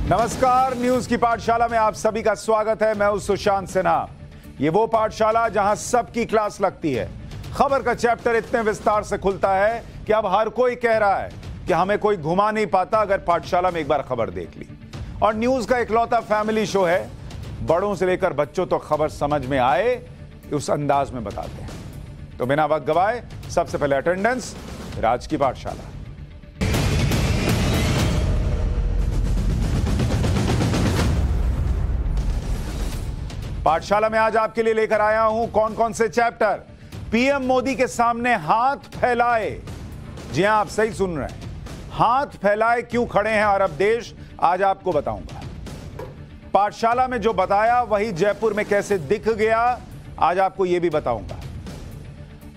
नमस्कार, न्यूज की पाठशाला में आप सभी का स्वागत है। मैं हूं सुशांत सिन्हा। ये वो पाठशाला जहां सबकी क्लास लगती है। खबर का चैप्टर इतने विस्तार से खुलता है कि अब हर कोई कह रहा है कि हमें कोई घुमा नहीं पाता अगर पाठशाला में एक बार खबर देख ली। और न्यूज का इकलौता फैमिली शो है, बड़ों से लेकर बच्चों तो खबर समझ में आए उस अंदाज में बताते हैं। तो बिना वक्त गवाए सबसे पहले अटेंडेंस, राज की पाठशाला। पाठशाला में आज आपके लिए लेकर आया हूं कौन कौन से चैप्टर। पीएम मोदी के सामने हाथ फैलाए। जी हां, आप सही सुन रहे हैं, हाथ फैलाए क्यों खड़े हैं अरब देश, आज आपको बताऊंगा। पाठशाला में जो बताया वही जयपुर में कैसे दिख गया, आज आपको यह भी बताऊंगा।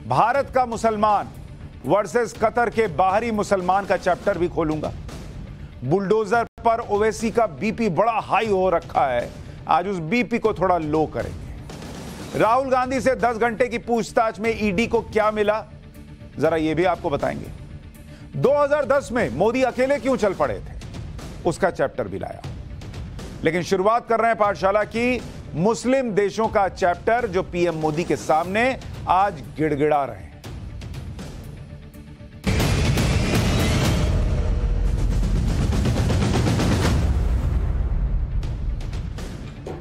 भारत का मुसलमान वर्सेस कतर के बाहरी मुसलमान का चैप्टर भी खोलूंगा। बुलडोजर पर ओवैसी का बीपी बड़ा हाई हो रखा है, आज उस बीपी को थोड़ा लो करेंगे। राहुल गांधी से 10 घंटे की पूछताछ में ईडी को क्या मिला, जरा यह भी आपको बताएंगे। 2010 में मोदी अकेले क्यों चल पड़े थे, उसका चैप्टर भी लाया। लेकिन शुरुआत कर रहे हैं पाठशाला की मुस्लिम देशों का चैप्टर, जो पीएम मोदी के सामने आज गिड़गिड़ा रहे हैं।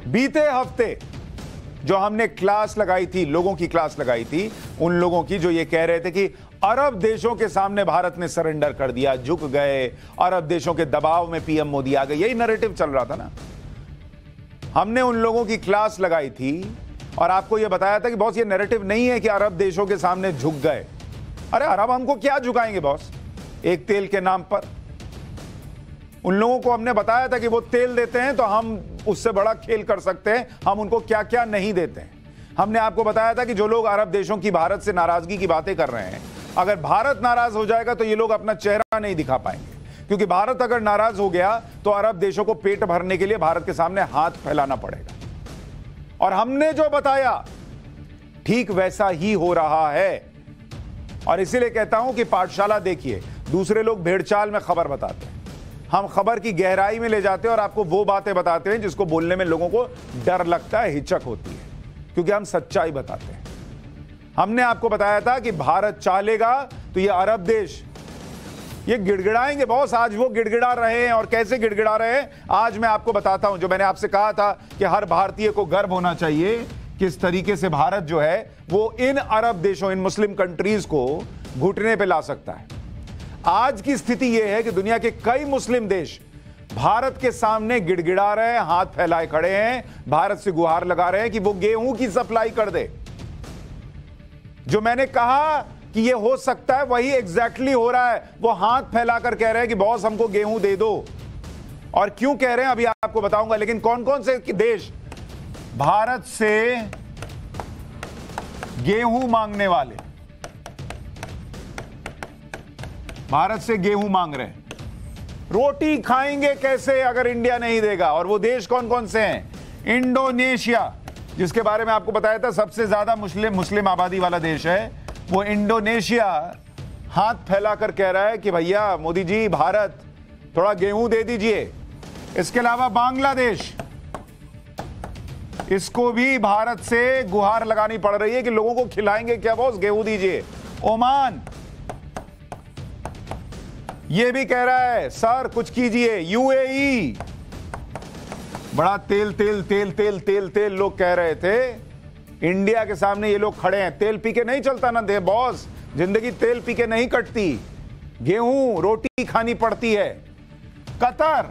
बीते हफ्ते जो हमने क्लास लगाई थी, लोगों की क्लास लगाई थी, उन लोगों की जो ये कह रहे थे कि अरब देशों के सामने भारत ने सरेंडर कर दिया, झुक गए, अरब देशों के दबाव में पीएम मोदी आ गए, यही नैरेटिव चल रहा था ना। हमने उन लोगों की क्लास लगाई थी और आपको यह बताया था कि बॉस ये नैरेटिव नहीं है कि अरब देशों के सामने झुक गए। अरे अरब हमको क्या झुकाएंगे बॉस, एक तेल के नाम पर। उन लोगों को हमने बताया था कि वो तेल देते हैं तो हम उससे बड़ा खेल कर सकते हैं, हम उनको क्या क्या नहीं देते हैं। हमने आपको बताया था कि जो लोग अरब देशों की भारत से नाराजगी की बातें कर रहे हैं, अगर भारत नाराज हो जाएगा तो ये लोग अपना चेहरा नहीं दिखा पाएंगे, क्योंकि भारत अगर नाराज हो गया तो अरब देशों को पेट भरने के लिए भारत के सामने हाथ फैलाना पड़ेगा। और हमने जो बताया ठीक वैसा ही हो रहा है। और इसीलिए कहता हूं कि पाठशाला देखिए, दूसरे लोग भेड़चाल में खबर बताते हैं, हम खबर की गहराई में ले जाते हैं और आपको वो बातें बताते हैं जिसको बोलने में लोगों को डर लगता है, हिचक होती है, क्योंकि हम सच्चाई बताते हैं। हमने आपको बताया था कि भारत चालेगा तो ये अरब देश ये गिड़गिड़ाएंगे बॉस। आज वो गिड़गिड़ा रहे हैं, और कैसे गिड़गिड़ा रहे हैं आज मैं आपको बताता हूं। जो मैंने आपसे कहा था कि हर भारतीय को गर्व होना चाहिए, किस तरीके से भारत जो है वो इन अरब देशों, इन मुस्लिम कंट्रीज को घुटने पे ला सकता है। आज की स्थिति यह है कि दुनिया के कई मुस्लिम देश भारत के सामने गिड़गिड़ा रहे हैं, हाथ फैलाए खड़े हैं, भारत से गुहार लगा रहे हैं कि वो गेहूं की सप्लाई कर दे। जो मैंने कहा कि ये हो सकता है वही एग्जैक्टली हो रहा है। वो हाथ फैलाकर कह रहे हैं कि बॉस हमको गेहूं दे दो। और क्यों कह रहे हैं अभी आपको बताऊंगा। लेकिन कौन कौन से देश भारत से गेहूं मांगने वाले, भारत से गेहूं मांग रहे हैं। रोटी खाएंगे कैसे अगर इंडिया नहीं देगा। और वो देश कौन कौन से हैं? इंडोनेशिया, जिसके बारे में आपको बताया था सबसे ज्यादा मुस्लिम आबादी वाला देश है, वो इंडोनेशिया हाथ फैलाकर कह रहा है कि भैया मोदी जी भारत थोड़ा गेहूं दे दीजिए। इसके अलावा बांग्लादेश, इसको भी भारत से गुहार लगानी पड़ रही है कि लोगों को खिलाएंगे क्या बॉस, गेहूं दीजिए। ओमान ये भी कह रहा है सर कुछ कीजिए। यूएई, बड़ा तेल तेल तेल तेल तेल तेल लोग कह रहे थे। इंडिया के सामने ये लोग खड़े हैं। तेल पी के नहीं चलता ना दे बॉस, जिंदगी तेल पी के नहीं कटती, गेहूं रोटी खानी पड़ती है। कतर,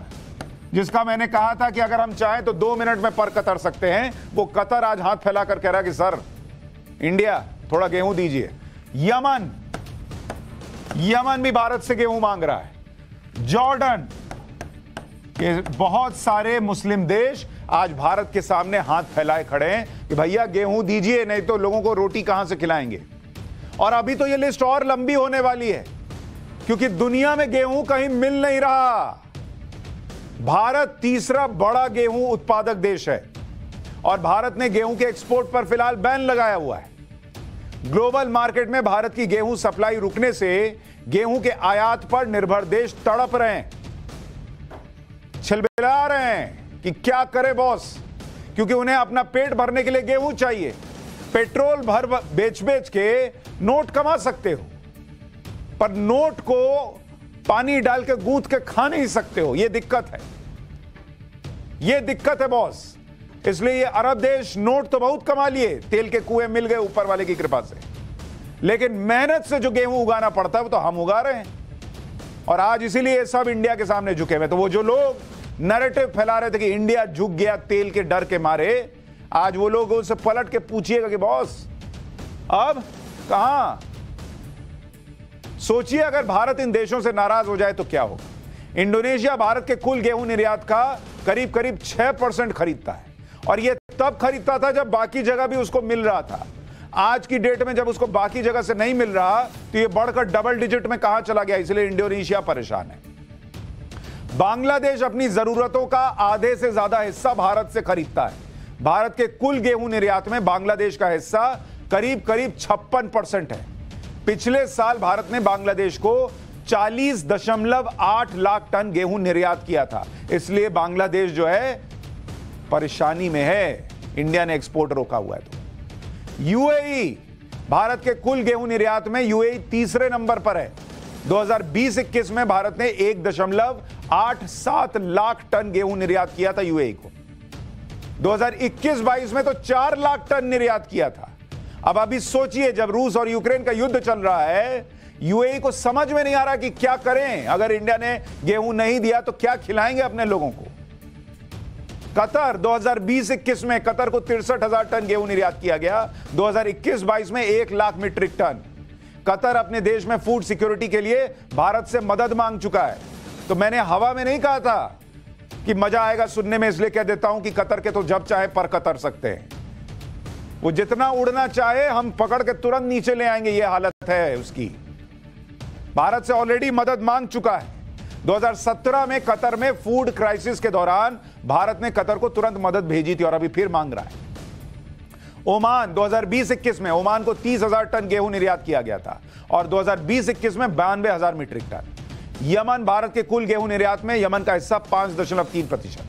जिसका मैंने कहा था कि अगर हम चाहें तो 2 मिनट में पर कतर सकते हैं, वो कतर आज हाथ फैलाकर कह रहा है कि सर इंडिया थोड़ा गेहूं दीजिए। यमन भी भारत से गेहूं मांग रहा है। जॉर्डन, ये बहुत सारे मुस्लिम देश आज भारत के सामने हाथ फैलाए खड़े हैं कि भैया गेहूं दीजिए, नहीं तो लोगों को रोटी कहां से खिलाएंगे। और अभी तो ये लिस्ट और लंबी होने वाली है, क्योंकि दुनिया में गेहूं कहीं मिल नहीं रहा। भारत तीसरा बड़ा गेहूं उत्पादक देश है और भारत ने गेहूं के एक्सपोर्ट पर फिलहाल बैन लगाया हुआ है। ग्लोबल मार्केट में भारत की गेहूं सप्लाई रुकने से गेहूं के आयात पर निर्भर देश तड़प रहे हैं। छिलबे चिल्ला रहे हैं कि क्या करे बॉस, क्योंकि उन्हें अपना पेट भरने के लिए गेहूं चाहिए। पेट्रोल भर बेच बेच के नोट कमा सकते हो, पर नोट को पानी डाल के गूंथ के खा नहीं सकते हो। यह दिक्कत है, यह दिक्कत है बॉस। इसलिए ये अरब देश नोट तो बहुत कमा लिए, तेल के कुएं मिल गए ऊपर वाले की कृपा से, लेकिन मेहनत से जो गेहूं उगाना पड़ता है वो तो हम उगा रहे हैं। और आज इसीलिए सब इंडिया के सामने झुके हुए। तो वो जो लोग नैरेटिव फैला रहे थे कि इंडिया झुक गया तेल के डर के मारे, आज वो लोग उनसे पलट के पूछिएगा कि बॉस अब कहां। सोचिए अगर भारत इन देशों से नाराज हो जाए तो क्या होगा। इंडोनेशिया भारत के कुल गेहूं निर्यात का करीब करीब 6% खरीदता है, और यह तब खरीदता था जब बाकी जगह भी उसको मिल रहा था। आज की डेट में जब उसको बाकी जगह से नहीं मिल रहा तो यह बढ़कर डबल डिजिट में कहां चला गया। इसलिए इंडोनेशिया परेशान है। बांग्लादेश अपनी जरूरतों का आधे से ज्यादा हिस्सा भारत से खरीदता है। भारत के कुल गेहूं निर्यात में बांग्लादेश का हिस्सा करीब करीब 56% है। पिछले साल भारत ने बांग्लादेश को 40.8 लाख टन गेहूं निर्यात किया था। इसलिए बांग्लादेश जो है परेशानी में है, इंडिया ने एक्सपोर्ट रोका हुआ है। तो यूएई भारत के कुल गेहूं निर्यात में यूएई तीसरे नंबर पर है। 2020-21 में भारत ने 1.87 लाख टन गेहूं निर्यात किया था यूएई को। 2021-22 में तो 4 लाख टन निर्यात किया था। अब अभी सोचिए, जब रूस और यूक्रेन का युद्ध चल रहा है, यूएई को समझ में नहीं आ रहा कि क्या करें। अगर इंडिया ने गेहूं नहीं दिया तो क्या खिलाएंगे अपने लोगों को। कतर 2020-21 में कतर को 63,000 टन गेहूं निर्यात किया गया। 2021-22 में 1 लाख मीट्रिक टन। कतर अपने देश में फूड सिक्योरिटी के लिए भारत से मदद मांग चुका है। तो मैंने हवा में नहीं कहा था कि मजा आएगा सुनने में, इसलिए कह देता हूं कि कतर के तो जब चाहे पर कतर सकते हैं। वो जितना उड़ना चाहे हम पकड़ के तुरंत नीचे ले आएंगे, ये हालत है उसकी। भारत से ऑलरेडी मदद मांग चुका है। 2017 में कतर में फूड क्राइसिस के दौरान भारत ने कतर को तुरंत मदद भेजी थी और अभी फिर मांग रहा है। ओमान 2020-21 में ओमान को 30,000 टन गेहूं निर्यात किया गया था और 2020-21 में 92,000 मीट्रिक टन। यमन भारत के कुल गेहूं निर्यात में यमन का हिस्सा 5.3%।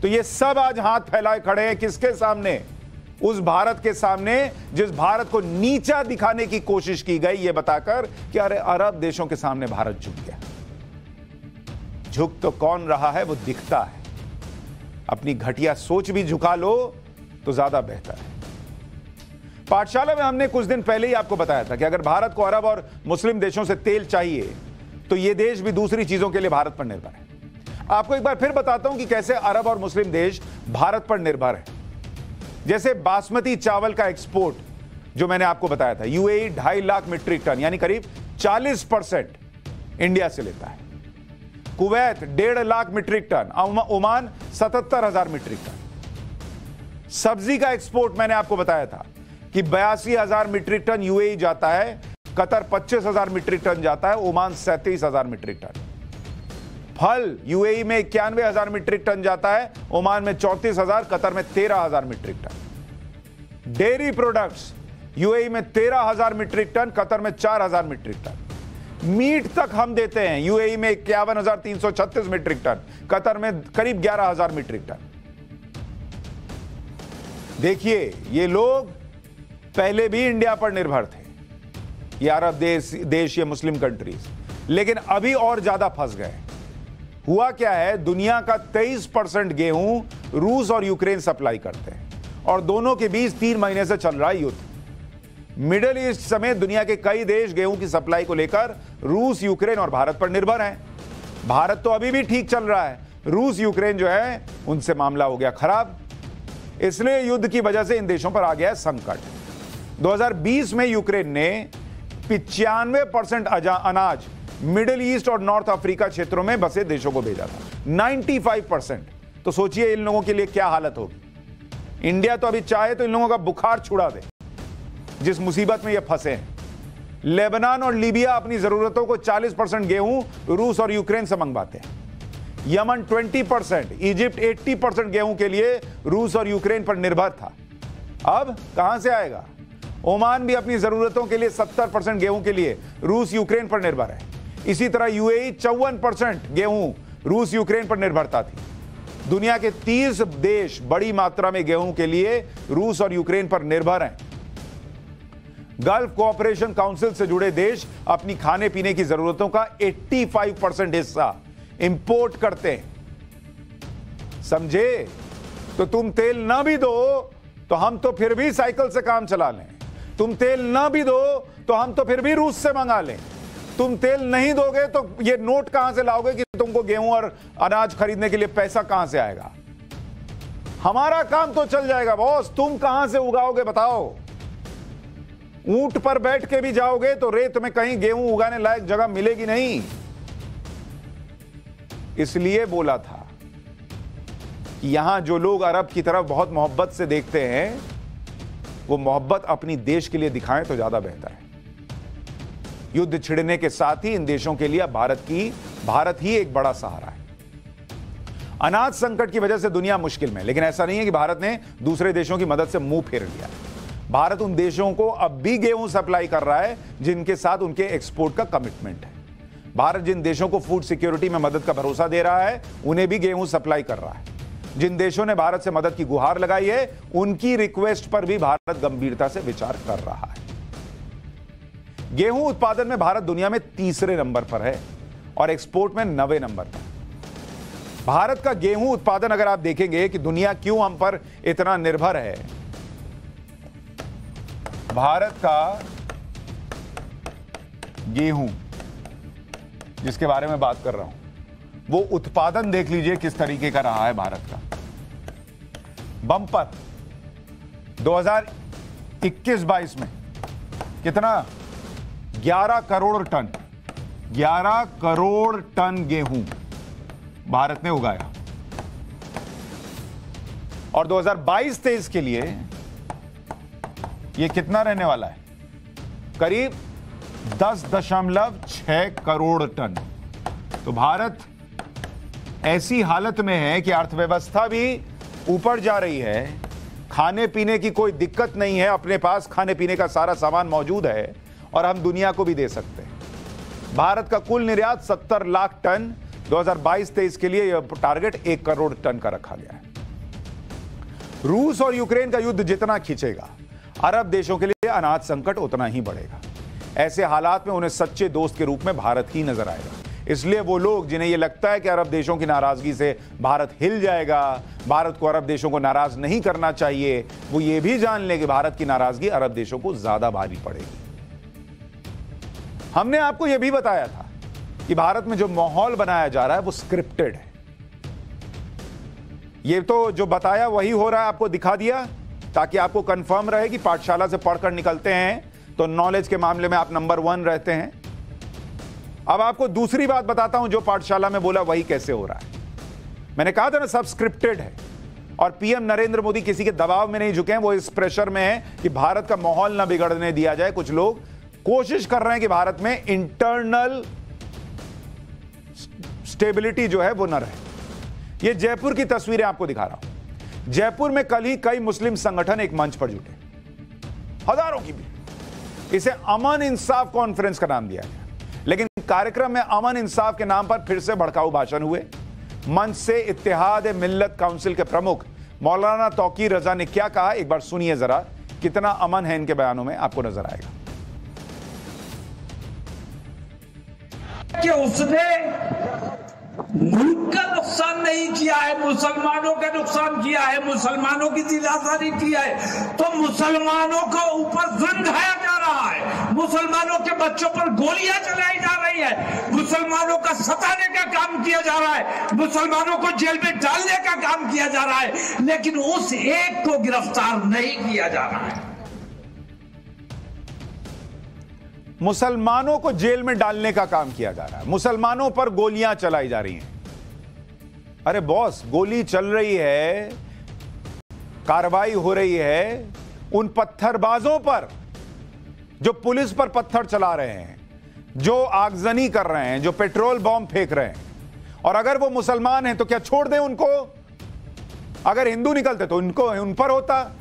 तो ये सब आज हाथ फैलाए खड़े हैं किसके सामने? उस भारत के सामने जिस भारत को नीचा दिखाने की कोशिश की गई, ये बताकर कि अरे अरब देशों के सामने भारत झुक गया। झुक तो कौन रहा है वो दिखता है। अपनी घटिया सोच भी झुका लो तो ज्यादा बेहतर है। पाठशाला में हमने कुछ दिन पहले ही आपको बताया था कि अगर भारत को अरब और मुस्लिम देशों से तेल चाहिए तो ये देश भी दूसरी चीजों के लिए भारत पर निर्भर है। आपको एक बार फिर बताता हूं कि कैसे अरब और मुस्लिम देश भारत पर निर्भर है। जैसे बासमती चावल का एक्सपोर्ट जो मैंने आपको बताया था, यूएई 2.5 लाख मीट्रिक टन यानी करीब 40% इंडिया से लेता है। Kuwait 1.5 lakh metric ton, Oman 77,000 metric ton. सब्जी का एक्सपोर्ट मैंने आपको बताया था कि 82,000 मीट्रिक टन यूएई जाता है, कतर 25,000 मीट्रिक टन जाता है, ओमान 37,000 मीट्रिक टन। फल यूएई में 91,000 मीट्रिक टन जाता है, ओमान में 34,000, कतर में 13,000 metric ton. Dairy products UAE में 13,000 मीट्रिक टन, कतर में 4,000 मीट्रिक टन। मीट तक हम देते हैं, यूएई में 51,336 मीट्रिक टन, कतर में करीब 11,000 मीट्रिक टन। देखिए, ये लोग पहले भी इंडिया पर निर्भर थे, ये अरब देश ये मुस्लिम कंट्रीज, लेकिन अभी और ज्यादा फंस गए। हुआ क्या है, दुनिया का 23% गेहूं रूस और यूक्रेन सप्लाई करते हैं और दोनों के बीच 3 महीने से चल रहा है युद्ध। मिडिल ईस्ट समेत दुनिया के कई देश गेहूं की सप्लाई को लेकर रूस, यूक्रेन और भारत पर निर्भर हैं। भारत तो अभी भी ठीक चल रहा है, रूस यूक्रेन जो है उनसे मामला हो गया खराब। इसलिए युद्ध की वजह से इन देशों पर आ गया है संकट। 2020 में यूक्रेन ने 95% अनाज मिडिल ईस्ट और नॉर्थ अफ्रीका क्षेत्रों में बसे देशों को भेजा था, 95%। तो सोचिए इन लोगों के लिए क्या हालत होगी। इंडिया तो अभी चाहे तो इन लोगों का बुखार छुड़ा दे, जिस मुसीबत में ये फंसे हैं। लेबनान और लीबिया अपनी जरूरतों को 40% गेहूं रूस और यूक्रेन से मंगवाते हैं। यमन 20%, इजिप्ट 80% गेहूं के लिए रूस और यूक्रेन पर निर्भर था। अब कहां से आएगा? ओमान भी अपनी जरूरतों के लिए 70% गेहूं के लिए रूस यूक्रेन पर निर्भर है। इसी तरह यूएई 54% गेहूं रूस यूक्रेन पर निर्भरता थी। दुनिया के 30 देश बड़ी मात्रा में गेहूं के लिए रूस और यूक्रेन पर निर्भर हैं। गल्फ कोऑपरेशन काउंसिल से जुड़े देश अपनी खाने पीने की जरूरतों का 85% हिस्सा इंपोर्ट करते हैं। समझे? तो तुम तेल ना भी दो तो हम तो फिर भी साइकिल से काम चला लें। तुम तेल ना भी दो तो हम तो फिर भी रूस से मंगा लें। तुम तेल नहीं दोगे तो ये नोट कहां से लाओगे कि तुमको गेहूं और अनाज खरीदने के लिए पैसा कहां से आएगा? हमारा काम तो चल जाएगा बॉस, तुम कहां से उगाओगे बताओ? ऊंट पर बैठ के भी जाओगे तो रेत में कहीं गेहूं उगाने लायक जगह मिलेगी नहीं। इसलिए बोला था कि यहां जो लोग अरब की तरफ बहुत मोहब्बत से देखते हैं, वो मोहब्बत अपनी देश के लिए दिखाएं तो ज्यादा बेहतर है। युद्ध छिड़ने के साथ ही इन देशों के लिए भारत ही एक बड़ा सहारा है। अनाज संकट की वजह से दुनिया मुश्किल में, लेकिन ऐसा नहीं है कि भारत ने दूसरे देशों की मदद से मुंह फेर लिया। भारत उन देशों को अब भी गेहूं सप्लाई कर रहा है जिनके साथ उनके एक्सपोर्ट का कमिटमेंट है। भारत जिन देशों को फूड सिक्योरिटी में मदद का भरोसा दे रहा है, उन्हें भी गेहूं सप्लाई कर रहा है। जिन देशों ने भारत से मदद की गुहार लगाई है, उनकी रिक्वेस्ट पर भी भारत गंभीरता से विचार कर रहा है। गेहूं उत्पादन में भारत दुनिया में तीसरे नंबर पर है और एक्सपोर्ट में 90 नंबर पर। भारत का गेहूं उत्पादन अगर आप देखेंगे कि दुनिया क्यों हम पर इतना निर्भर है, भारत का गेहूं जिसके बारे में बात कर रहा हूं, वो उत्पादन देख लीजिए किस तरीके का रहा है भारत का। बम्पर 2021-22 में कितना? 11 करोड़ टन, 11 करोड़ टन गेहूं भारत ने उगाया। और 2022-23 के लिए ये कितना रहने वाला है? करीब 10.6 करोड़ टन। तो भारत ऐसी हालत में है कि अर्थव्यवस्था भी ऊपर जा रही है, खाने पीने की कोई दिक्कत नहीं है, अपने पास खाने पीने का सारा सामान मौजूद है और हम दुनिया को भी दे सकते हैं। भारत का कुल निर्यात 70 लाख टन 2022-23 के लिए यह टारगेट 1 करोड़ टन का रखा गया है। रूस और यूक्रेन का युद्ध जितना खींचेगा, अरब देशों के लिए अनाज संकट उतना ही बढ़ेगा। ऐसे हालात में उन्हें सच्चे दोस्त के रूप में भारत ही नजर आएगा। इसलिए वो लोग जिन्हें यह लगता है कि अरब देशों की नाराजगी से भारत हिल जाएगा, भारत को अरब देशों को नाराज नहीं करना चाहिए, वो ये भी जान ले कि भारत की नाराजगी अरब देशों को ज्यादा भारी पड़ेगी। हमने आपको यह भी बताया था कि भारत में जो माहौल बनाया जा रहा है वो स्क्रिप्टेड है। ये तो जो बताया वही हो रहा है, आपको दिखा दिया ताकि आपको कंफर्म रहे कि पाठशाला से पढ़कर निकलते हैं तो नॉलेज के मामले में आप नंबर 1 रहते हैं। अब आपको दूसरी बात बताता हूं, जो पाठशाला में बोला वही कैसे हो रहा है। मैंने कहा था ना, सब स्क्रिप्टेड है और पीएम नरेंद्र मोदी किसी के दबाव में नहीं झुके हैं। वो इस प्रेशर में है कि भारत का माहौल ना बिगड़ने दिया जाए। कुछ लोग कोशिश कर रहे हैं कि भारत में इंटरनल स्टेबिलिटी जो है वो ना रहे। ये जयपुर की तस्वीरें आपको दिखा रहा हूं। जयपुर में कल ही कई मुस्लिम संगठन एक मंच पर जुटे, हजारों की भीड़। इसे अमन इंसाफ कॉन्फ्रेंस का नाम दिया गया, लेकिन कार्यक्रम में अमन इंसाफ के नाम पर फिर से भड़काऊ भाषण हुए। मंच से इत्तेहाद मिल्लत काउंसिल के प्रमुख मौलाना तौकीर रजा ने क्या कहा, एक बार सुनिए जरा। कितना अमन है इनके बयानों में, आपको नजर आएगा कि उसने मुल्क का नुकसान नहीं किया है, मुसलमानों का नुकसान किया है, मुसलमानों की दिलासारी किया है। तो मुसलमानों को ऊपर जुल्म ढाया जा रहा है, मुसलमानों के बच्चों पर गोलियां चलाई जा रही है, मुसलमानों का सताने का काम किया जा रहा है, मुसलमानों को जेल में डालने का काम किया जा रहा है, लेकिन उस एक को गिरफ्तार नहीं किया जा रहा है। मुसलमानों को जेल में डालने का काम किया जा रहा है, मुसलमानों पर गोलियां चलाई जा रही हैं। अरे बॉस, गोली चल रही है, कार्रवाई हो रही है उन पत्थरबाजों पर जो पुलिस पर पत्थर चला रहे हैं, जो आगजनी कर रहे हैं, जो पेट्रोल बॉम्ब फेंक रहे हैं। और अगर वो मुसलमान हैं तो क्या छोड़ दें उनको? अगर हिंदू निकलते तो उनको उन पर होता,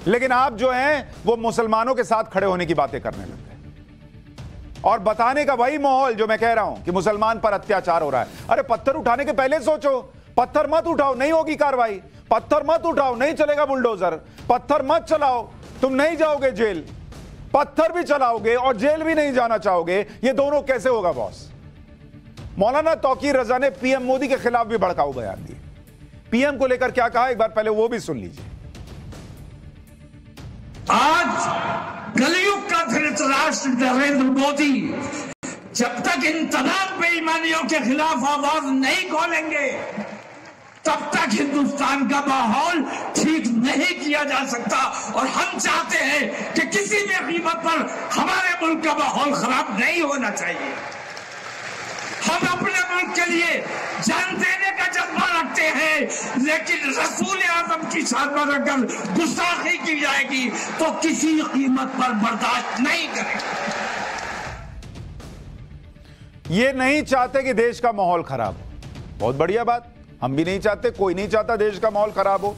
लेकिन आप जो हैं वो मुसलमानों के साथ खड़े होने की बातें करने लगते हैं। और बताने का वही माहौल जो मैं कह रहा हूं कि मुसलमान पर अत्याचार हो रहा है। अरे पत्थर उठाने के पहले सोचो, पत्थर मत उठाओ, नहीं होगी कार्रवाई। पत्थर मत उठाओ, नहीं चलेगा बुलडोजर। पत्थर मत चलाओ, तुम नहीं जाओगे जेल। पत्थर भी चलाओगे और जेल भी नहीं जाना चाहोगे, ये दोनों कैसे होगा बॉस? मौलाना तौकीर रजा ने पीएम मोदी के खिलाफ भी भड़काऊ बयान दिए। पीएम को लेकर क्या कहा, एक बार पहले वो भी सुन लीजिए। आज कलयुग का धृतराष्ट्र नरेंद्र मोदी जब तक इन तमाम बेईमानियों के खिलाफ आवाज नहीं खोलेंगे तब तक हिंदुस्तान का माहौल ठीक नहीं किया जा सकता। और हम चाहते हैं कि किसी भी कीमत पर हमारे मुल्क का माहौल खराब नहीं होना चाहिए। हम अपने मुल्क के लिए जान देने का जज्बा रखते हैं, लेकिन रसूल आजम की शान पर अगर गुस्ताखी की जाएगी तो किसी कीमत पर बर्दाश्त नहीं करेंगे। ये नहीं चाहते कि देश का माहौल खराब हो, बहुत बढ़िया बात, हम भी नहीं चाहते, कोई नहीं चाहता देश का माहौल खराब हो।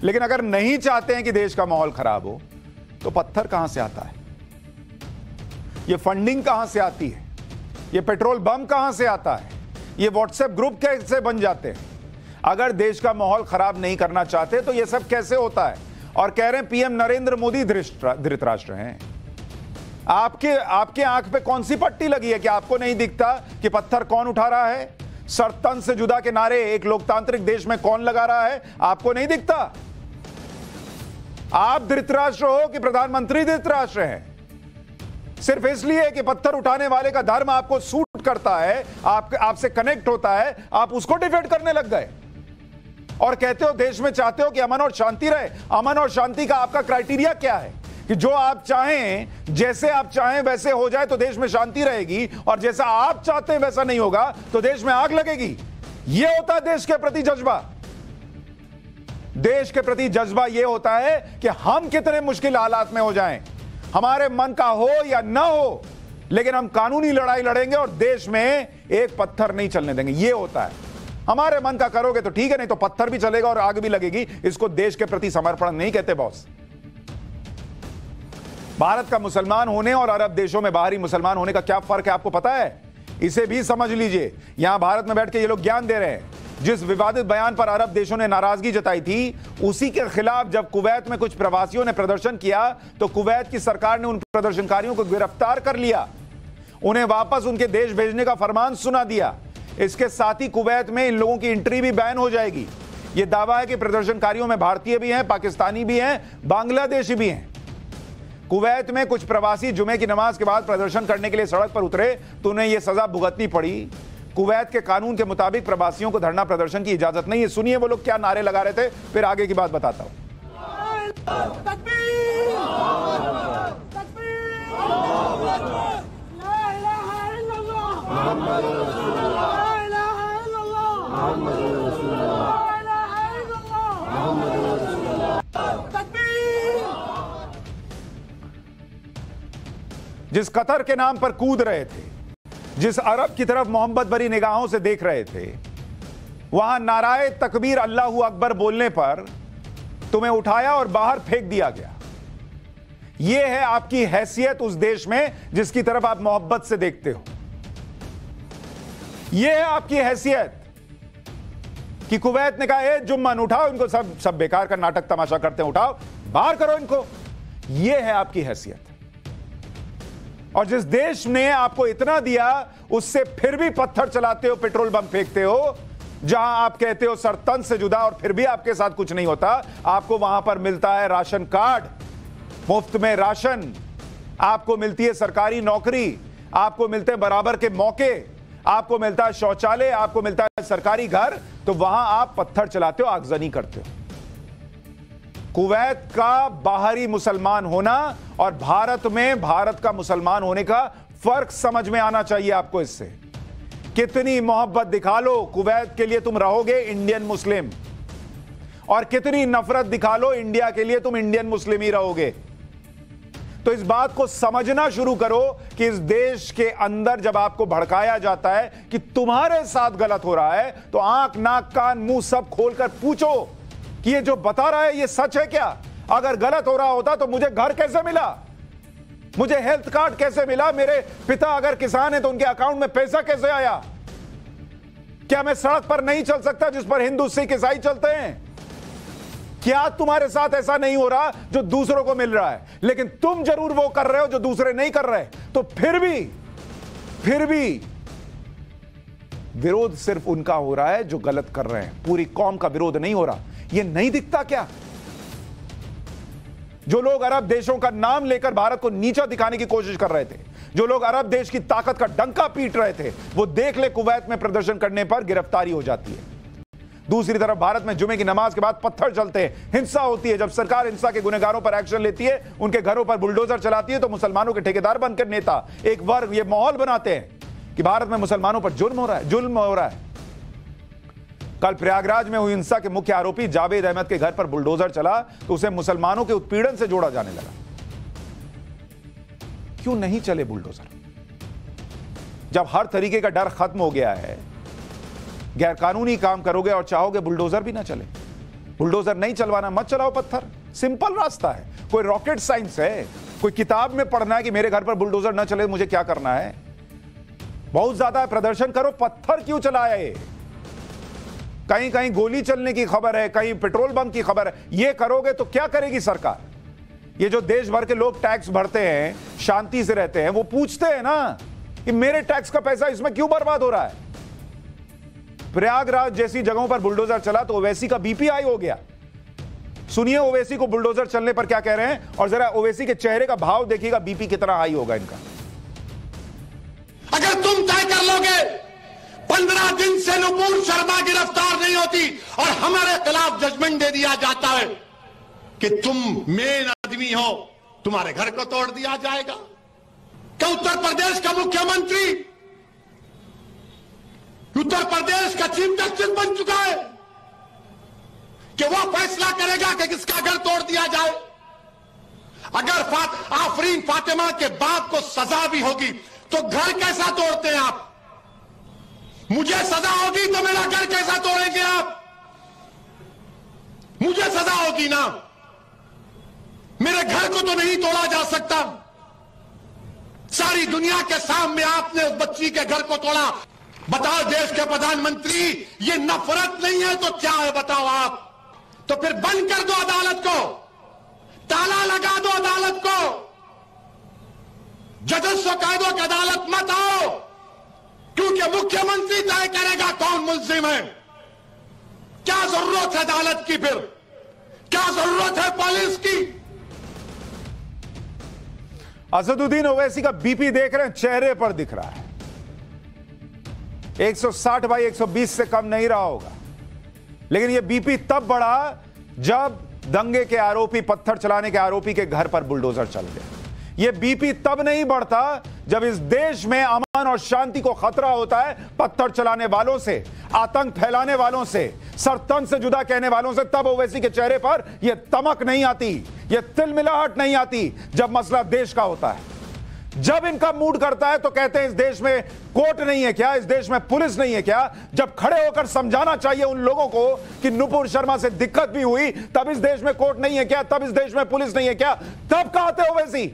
लेकिन अगर नहीं चाहते हैं कि देश का माहौल खराब हो तो पत्थर कहां से आता है, ये फंडिंग कहां से आती है, ये पेट्रोल बम कहां से आता है, ये व्हाट्सएप ग्रुप कैसे बन जाते हैं? अगर देश का माहौल खराब नहीं करना चाहते तो ये सब कैसे होता है? और कह रहे हैं पीएम नरेंद्र मोदी धृतराष्ट्र हैं। आपके आंख पे कौन सी पट्टी लगी है कि आपको नहीं दिखता कि पत्थर कौन उठा रहा है? सर तन से जुदा के नारे एक लोकतांत्रिक देश में कौन लगा रहा है, आपको नहीं दिखता? आप धृतराष्ट्र हो कि प्रधानमंत्री धृतराष्ट्र हैं? सिर्फ इसलिए कि पत्थर उठाने वाले का धर्म आपको सूट करता है, आपसे कनेक्ट होता है, आप उसको डिफेंड करने लग गए और कहते हो देश में चाहते हो कि अमन और शांति रहे। अमन और शांति का आपका क्राइटेरिया क्या है कि जो आप चाहें, जैसे आप चाहें वैसे हो जाए तो देश में शांति रहेगी, और जैसा आप चाहते हैं वैसा नहीं होगा तो देश में आग लगेगी? यह होता है देश के प्रति जज्बा। देश के प्रति जज्बा यह होता है कि हम कितने मुश्किल हालात में हो जाएं, हमारे मन का हो या ना हो, लेकिन हम कानूनी लड़ाई लड़ेंगे और देश में एक पत्थर नहीं चलने देंगे। यह होता है। हमारे मन का करोगे तो ठीक है, नहीं तो पत्थर भी चलेगा और आग भी लगेगी। इसको देश के प्रति समर्पण नहीं कहते बॉस। भारत का मुसलमान होने और अरब देशों में बाहरी मुसलमान होने का क्या फर्क है, आपको पता है? इसे भी समझ लीजिए। यहां भारत में बैठ के ये लोग ज्ञान दे रहे हैं। जिस विवादित बयान पर अरब देशों ने नाराजगी जताई थी, उसी के खिलाफ जब कुवैत में कुछ प्रवासियों ने प्रदर्शन किया तो कुवैत की सरकार ने उन प्रदर्शनकारियों को गिरफ्तार कर लिया, उन्हें वापस उनके देश भेजने का फरमान सुना दिया। इसके साथ ही कुवैत में इन लोगों की एंट्री भी बैन हो जाएगी। यह दावा है कि प्रदर्शनकारियों में भारतीय भी हैं, पाकिस्तानी भी हैं, बांग्लादेशी भी हैं। कुवैत में कुछ प्रवासी जुमे की नमाज के बाद प्रदर्शन करने के लिए सड़क पर उतरे तो उन्हें यह सजा भुगतनी पड़ी। कुवैत के कानून के मुताबिक प्रवासियों को धरना प्रदर्शन की इजाजत नहीं है। सुनिए वो लोग क्या नारे लगा रहे थे, फिर आगे की बात बताता हूं। जिस कतर के नाम पर कूद रहे थे, जिस अरब की तरफ मोहब्बत भरी निगाहों से देख रहे थे, वहां नाराए तकबीर अल्लाहू अकबर बोलने पर तुम्हें उठाया और बाहर फेंक दिया गया। यह है आपकी हैसियत उस देश में जिसकी तरफ आप मोहब्बत से देखते हो। यह है आपकी हैसियत कि कुवैत ने कहा, ए जुम्मन उठाओ इनको, सब बेकार का नाटक तमाशा करते हैं, उठाओ बाहर करो इनको। यह है आपकी हैसियत। और जिस देश ने आपको इतना दिया उससे फिर भी पत्थर चलाते हो, पेट्रोल बम फेंकते हो, जहां आप कहते हो सर तन से जुदा, और फिर भी आपके साथ कुछ नहीं होता। आपको वहां पर मिलता है राशन कार्ड, मुफ्त में राशन, आपको मिलती है सरकारी नौकरी, आपको मिलते हैं बराबर के मौके, आपको मिलता है शौचालय, आपको मिलता है सरकारी घर, तो वहां आप पत्थर चलाते हो, आगजनी करते हो। कुवैत का बाहरी मुसलमान होना और भारत में भारत का मुसलमान होने का फर्क समझ में आना चाहिए आपको। इससे कितनी मोहब्बत दिखा लो कुवैत के लिए तुम रहोगे इंडियन मुस्लिम, और कितनी नफरत दिखा लो इंडिया के लिए तुम इंडियन मुस्लिम ही रहोगे। तो इस बात को समझना शुरू करो कि इस देश के अंदर जब आपको भड़काया जाता है कि तुम्हारे साथ गलत हो रहा है, तो आंख नाक कान मुंह सब खोलकर पूछो कि ये जो बता रहा है ये सच है क्या? अगर गलत हो रहा होता तो मुझे घर कैसे मिला? मुझे हेल्थ कार्ड कैसे मिला, मेरे पिता अगर किसान है तो उनके अकाउंट में पैसा कैसे आया, क्या मैं सड़क पर नहीं चल सकता जिस पर हिंदू सिख ईसाई चलते हैं? क्या तुम्हारे साथ ऐसा नहीं हो रहा जो दूसरों को मिल रहा है? लेकिन तुम जरूर वो कर रहे हो जो दूसरे नहीं कर रहे। तो फिर भी विरोध सिर्फ उनका हो रहा है जो गलत कर रहे हैं, पूरी कौम का विरोध नहीं हो रहा। यह नहीं दिखता क्या? जो लोग अरब देशों का नाम लेकर भारत को नीचा दिखाने की कोशिश कर रहे थे, जो लोग अरब देश की ताकत का डंका पीट रहे थे, वो देख ले कुवैत में प्रदर्शन करने पर गिरफ्तारी हो जाती है। दूसरी तरफ भारत में जुमे की नमाज के बाद पत्थर चलते हैं, हिंसा होती है। जब सरकार हिंसा के गुनहगारों पर एक्शन लेती है, उनके घरों पर बुलडोजर चलाती है, तो मुसलमानों के ठेकेदार बनकर नेता एक वर्ग ये माहौल बनाते हैं कि भारत में मुसलमानों पर जुल्म हो रहा है। कल प्रयागराज में हुई हिंसा के मुख्य आरोपी जावेद अहमद के घर पर बुलडोजर चला तो उसे मुसलमानों के उत्पीड़न से जोड़ा जाने लगा। क्यों नहीं चले बुलडोजर? जब हर तरीके का डर खत्म हो गया है, गैर कानूनी काम करोगे और चाहोगे बुलडोजर भी ना चले। बुलडोजर नहीं चलवाना, मत चलाओ पत्थर, सिंपल रास्ता है। कोई रॉकेट साइंस है? कोई किताब में पढ़ना है कि मेरे घर पर बुलडोजर ना चले मुझे क्या करना है? बहुत ज्यादा प्रदर्शन करो, पत्थर क्यों चलाए? कहीं कहीं गोली चलने की खबर है, कहीं पेट्रोल बम की खबर है। ये करोगे तो क्या करेगी सरकार? ये जो देश भर के लोग टैक्स भरते हैं, शांति से रहते हैं, वो पूछते हैं ना कि मेरे टैक्स का पैसा इसमें क्यों बर्बाद हो रहा है? प्रयागराज जैसी जगहों पर बुलडोजर चला तो ओवैसी का बीपी हाई हो गया। सुनिए ओवैसी को बुलडोजर चलने पर क्या कह रहे हैं, और जरा ओवैसी के चेहरे का भाव देखिएगा, बीपी कितना हाई होगा इनका। अगर तुम तय कर लोगे 15 दिन से नुपुर शर्मा गिरफ्तार नहीं होती और हमारे खिलाफ जजमेंट दे दिया जाता है कि तुम मेन आदमी हो, तुम्हारे घर को तोड़ दिया जाएगा। क्या उत्तर प्रदेश का मुख्यमंत्री उत्तर प्रदेश का चीफ जस्टिस बन चुका है कि वह फैसला करेगा कि किसका घर तोड़ दिया जाए? अगर आफरीन फातिमा के बाप को सजा भी होगी तो घर कैसा तोड़ते हैं आप? मुझे सजा होगी तो मेरा घर कैसा तोड़ेंगे आप? मुझे सजा होगी ना, मेरे घर को तो नहीं तोड़ा जा सकता। सारी दुनिया के सामने आपने उस बच्ची के घर को तोड़ा। बताओ देश के प्रधानमंत्री, ये नफरत नहीं है तो क्या है बताओ आप? तो फिर बंद कर दो अदालत को, ताला लगा दो अदालत को, जजेस को कह दो कि अदालत मत आओ, क्योंकि मुख्यमंत्री तय करेगा कौन मुल्जिम है। क्या जरूरत है अदालत की? फिर क्या जरूरत है पुलिस की? असदुद्दीन ओवैसी का बीपी देख रहे हैं, चेहरे पर दिख रहा है 160/120 से कम नहीं रहा होगा। लेकिन यह बीपी तब बढ़ा जब दंगे के आरोपी, पत्थर चलाने के आरोपी के घर पर बुलडोजर चल गया। यह बीपी तब नहीं बढ़ता जब इस देश में अमन और शांति को खतरा होता है पत्थर चलाने वालों से, आतंक फैलाने वालों से, सरतन से जुदा कहने वालों से। तब ओवैसी के चेहरे पर यह तमक नहीं आती, यह तिलमिलाहट नहीं आती जब मसला देश का होता है। जब इनका मूड करता है तो कहते हैं इस देश में कोर्ट नहीं है क्या, इस देश में पुलिस नहीं है क्या? जब खड़े होकर समझाना चाहिए उन लोगों को कि नुपुर शर्मा से दिक्कत भी हुई, तब इस देश में कोर्ट नहीं है क्या, तब इस देश में पुलिस नहीं है क्या, तब कहां थे ओवैसी?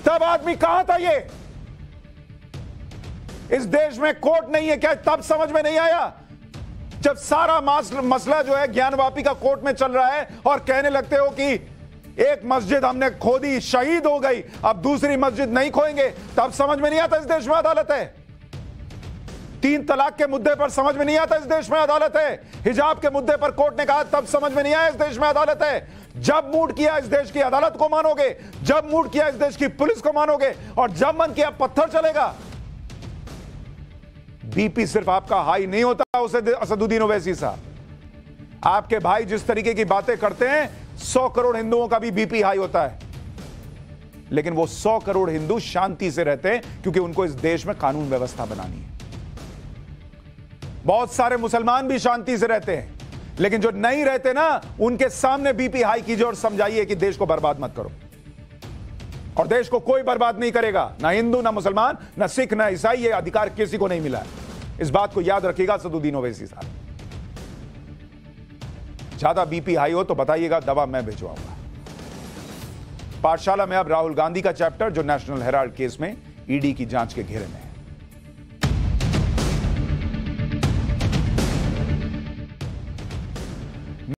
तब आदमी कहां था? ये इस देश में कोर्ट नहीं है क्या, तब समझ में नहीं आया? जब सारा मसला जो है ज्ञानवापी का कोर्ट में चल रहा है और कहने लगते हो कि एक मस्जिद हमने खोदी, शहीद हो गई, अब दूसरी मस्जिद नहीं खोएंगे, तब समझ में नहीं आता इस देश में अदालत है। 3 तलाक के मुद्दे पर समझ में नहीं आता इस देश में अदालत है। हिजाब के मुद्दे पर कोर्ट ने कहा, तब समझ में नहीं आया इस देश में अदालत है। जब मूड किया इस देश की अदालत को मानोगे, जब मूड किया इस देश की पुलिस को मानोगे, और जब मन किया पत्थर चलेगा। बीपी सिर्फ आपका हाई नहीं होता उसे असदुद्दीन ओवैसी साहब, आपके भाई जिस तरीके की बातें करते हैं 100 करोड़ हिंदुओं का भी बीपी हाई होता है। लेकिन वो 100 करोड़ हिंदू शांति से रहते हैं क्योंकि उनको इस देश में कानून व्यवस्था बनानी है। बहुत सारे मुसलमान भी शांति से रहते हैं, लेकिन जो नहीं रहते ना, उनके सामने बीपी हाई कीजिए और समझाइए कि देश को बर्बाद मत करो। और देश को कोई बर्बाद नहीं करेगा, ना हिंदू, ना मुसलमान, ना सिख, ना ईसाई। ये अधिकार किसी को नहीं मिला है। इस बात को याद रखिएगा असदुद्दीन ओवैसी साहब। ज्यादा बीपी हाई हो तो बताइएगा, दवा मैं भिजवाऊंगा। पाठशाला में अब राहुल गांधी का चैप्टर, जो नेशनल हेराल्ड केस में ईडी की जांच के घेरे में है।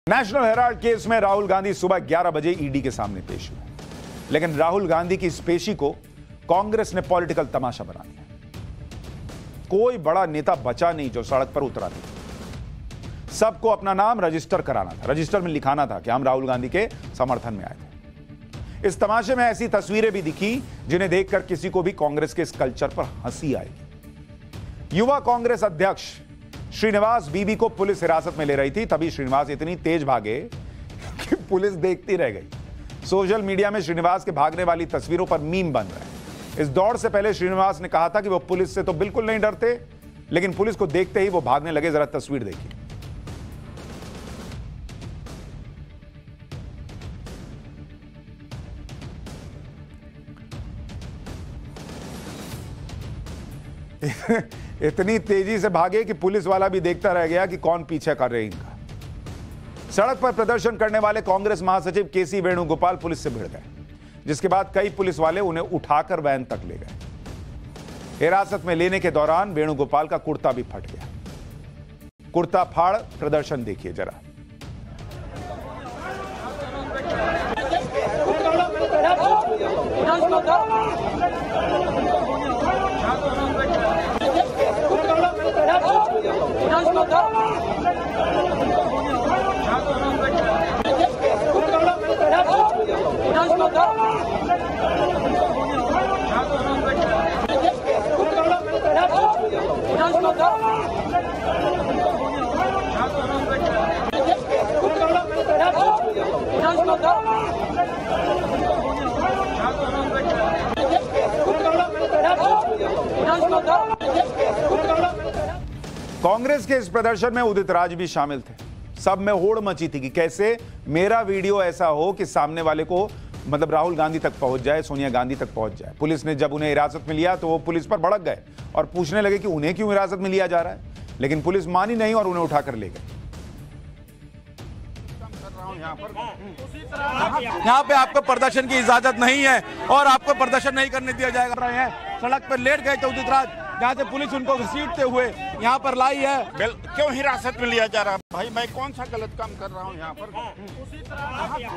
नेशनल हेराल्ड केस में राहुल गांधी सुबह 11 बजे ईडी के सामने पेश हुए, लेकिन राहुल गांधी की इस पेशी को कांग्रेस ने पॉलिटिकल तमाशा बना दिया। कोई बड़ा नेता बचा नहीं जो सड़क पर उतरा नहीं। सबको अपना नाम रजिस्टर कराना था, रजिस्टर में लिखाना था कि हम राहुल गांधी के समर्थन में आए थे। इस तमाशे में ऐसी तस्वीरें भी दिखी जिन्हें देखकर किसी को भी कांग्रेस के इस कल्चर पर हंसी आएगी। युवा कांग्रेस अध्यक्ष श्रीनिवास बीबी को पुलिस हिरासत में ले रही थी, तभी श्रीनिवास इतनी तेज भागे कि पुलिस देखती रह गई। सोशल मीडिया में श्रीनिवास के भागने वाली तस्वीरों पर मीम बन रहे हैं। इस दौड़ से पहले श्रीनिवास ने कहा था कि वो पुलिस से तो बिल्कुल नहीं डरते, लेकिन पुलिस को देखते ही वो भागने लगे। जरा तस्वीर देखिए। इतनी तेजी से भागे कि पुलिस वाला भी देखता रह गया कि कौन पीछे कर रहे इनका। सड़क पर प्रदर्शन करने वाले कांग्रेस महासचिव केसी वेणुगोपाल पुलिस से भिड़ गए, जिसके बाद कई पुलिस वाले उन्हें उठाकर वैन तक ले गए। हिरासत में लेने के दौरान वेणुगोपाल का कुर्ता भी फट गया। कुर्ता फाड़ प्रदर्शन देखिए जरा। कांग्रेस के इस प्रदर्शन में उदित राज भी शामिल थे। सब में होड़ मची थी कि कैसे मेरा वीडियो ऐसा हो कि सामने वाले को, मतलब राहुल गांधी तक पहुंच जाए, सोनिया गांधी तक पहुंच जाए। पुलिस ने जब उन्हें हिरासत में लिया तो वो पुलिस पर भड़क गए और पूछने लगे कि उन्हें क्यों हिरासत में लिया जा रहा है, लेकिन पुलिस मानी नहीं और उन्हें उठाकर ले गए। यहाँ पे आपको प्रदर्शन की इजाजत नहीं है और आपको प्रदर्शन नहीं करने दिया जाएगा। रहे हैं सड़क पर लेट गए थे उदित राज, जहाँ से पुलिस उनको घसीटते हुए यहाँ पर लाई है। क्यों हिरासत में लिया जा रहा है? भाई मैं कौन सा गलत काम कर रहा हूँ यहाँ पर?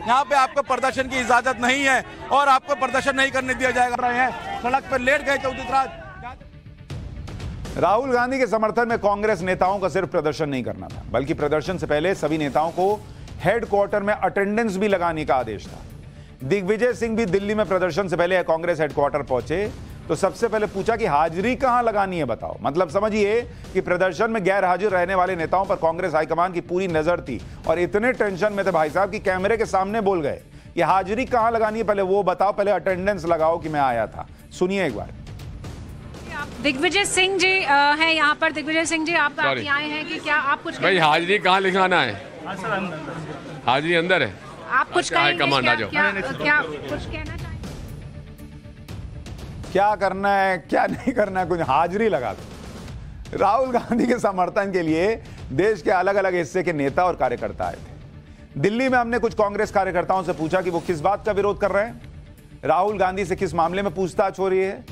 यहाँ पे आपको प्रदर्शन की इजाजत नहीं है और आपको प्रदर्शन नहीं करने दिया जाएगा। रहे हैं सड़क पर लेट गए थे उदित राज। राहुल गांधी के समर्थन में कांग्रेस नेताओं का सिर्फ प्रदर्शन नहीं करना था, बल्कि प्रदर्शन से पहले सभी नेताओं को हेडक्वार्टर में अटेंडेंस भी लगाने का आदेश था। दिग्विजय सिंह भी दिल्ली में प्रदर्शन से पहले कांग्रेस हेडक्वार्टर पहुंचे तो सबसे पहले पूछा कि हाजिरी कहां लगानी है बताओ। मतलब समझिए कि प्रदर्शन में गैर हाजिर रहने वाले नेताओं पर कांग्रेस हाईकमान की पूरी नजर थी और इतने टेंशन में थे भाई साहब कि कैमरे के सामने बोल गए कि हाजिरी कहां लगानी है, पहले वो बताओ, पहले अटेंडेंस लगाओ कि मैं आया था। सुनिए एक बार। दिग्विजय सिंह जी हैं यहाँ पर। दिग्विजय सिंह जी, आप आए हैं कि क्या आप कुछ भाई हाजिरी कहाँ लिखाना है? हाजिरी अंदर है। आप कुछ क्या कुछ कहना चाहेंगे? क्या करना है क्या नहीं करना है, कुछ हाजिरी लगा दो। राहुल गांधी के समर्थन के लिए देश के अलग अलग हिस्से के नेता और कार्यकर्ता आए थे। दिल्ली में हमने कुछ कांग्रेस कार्यकर्ताओं से पूछा कि वो किस बात का विरोध कर रहे हैं, राहुल गांधी से किस मामले में पूछताछ हो रही है।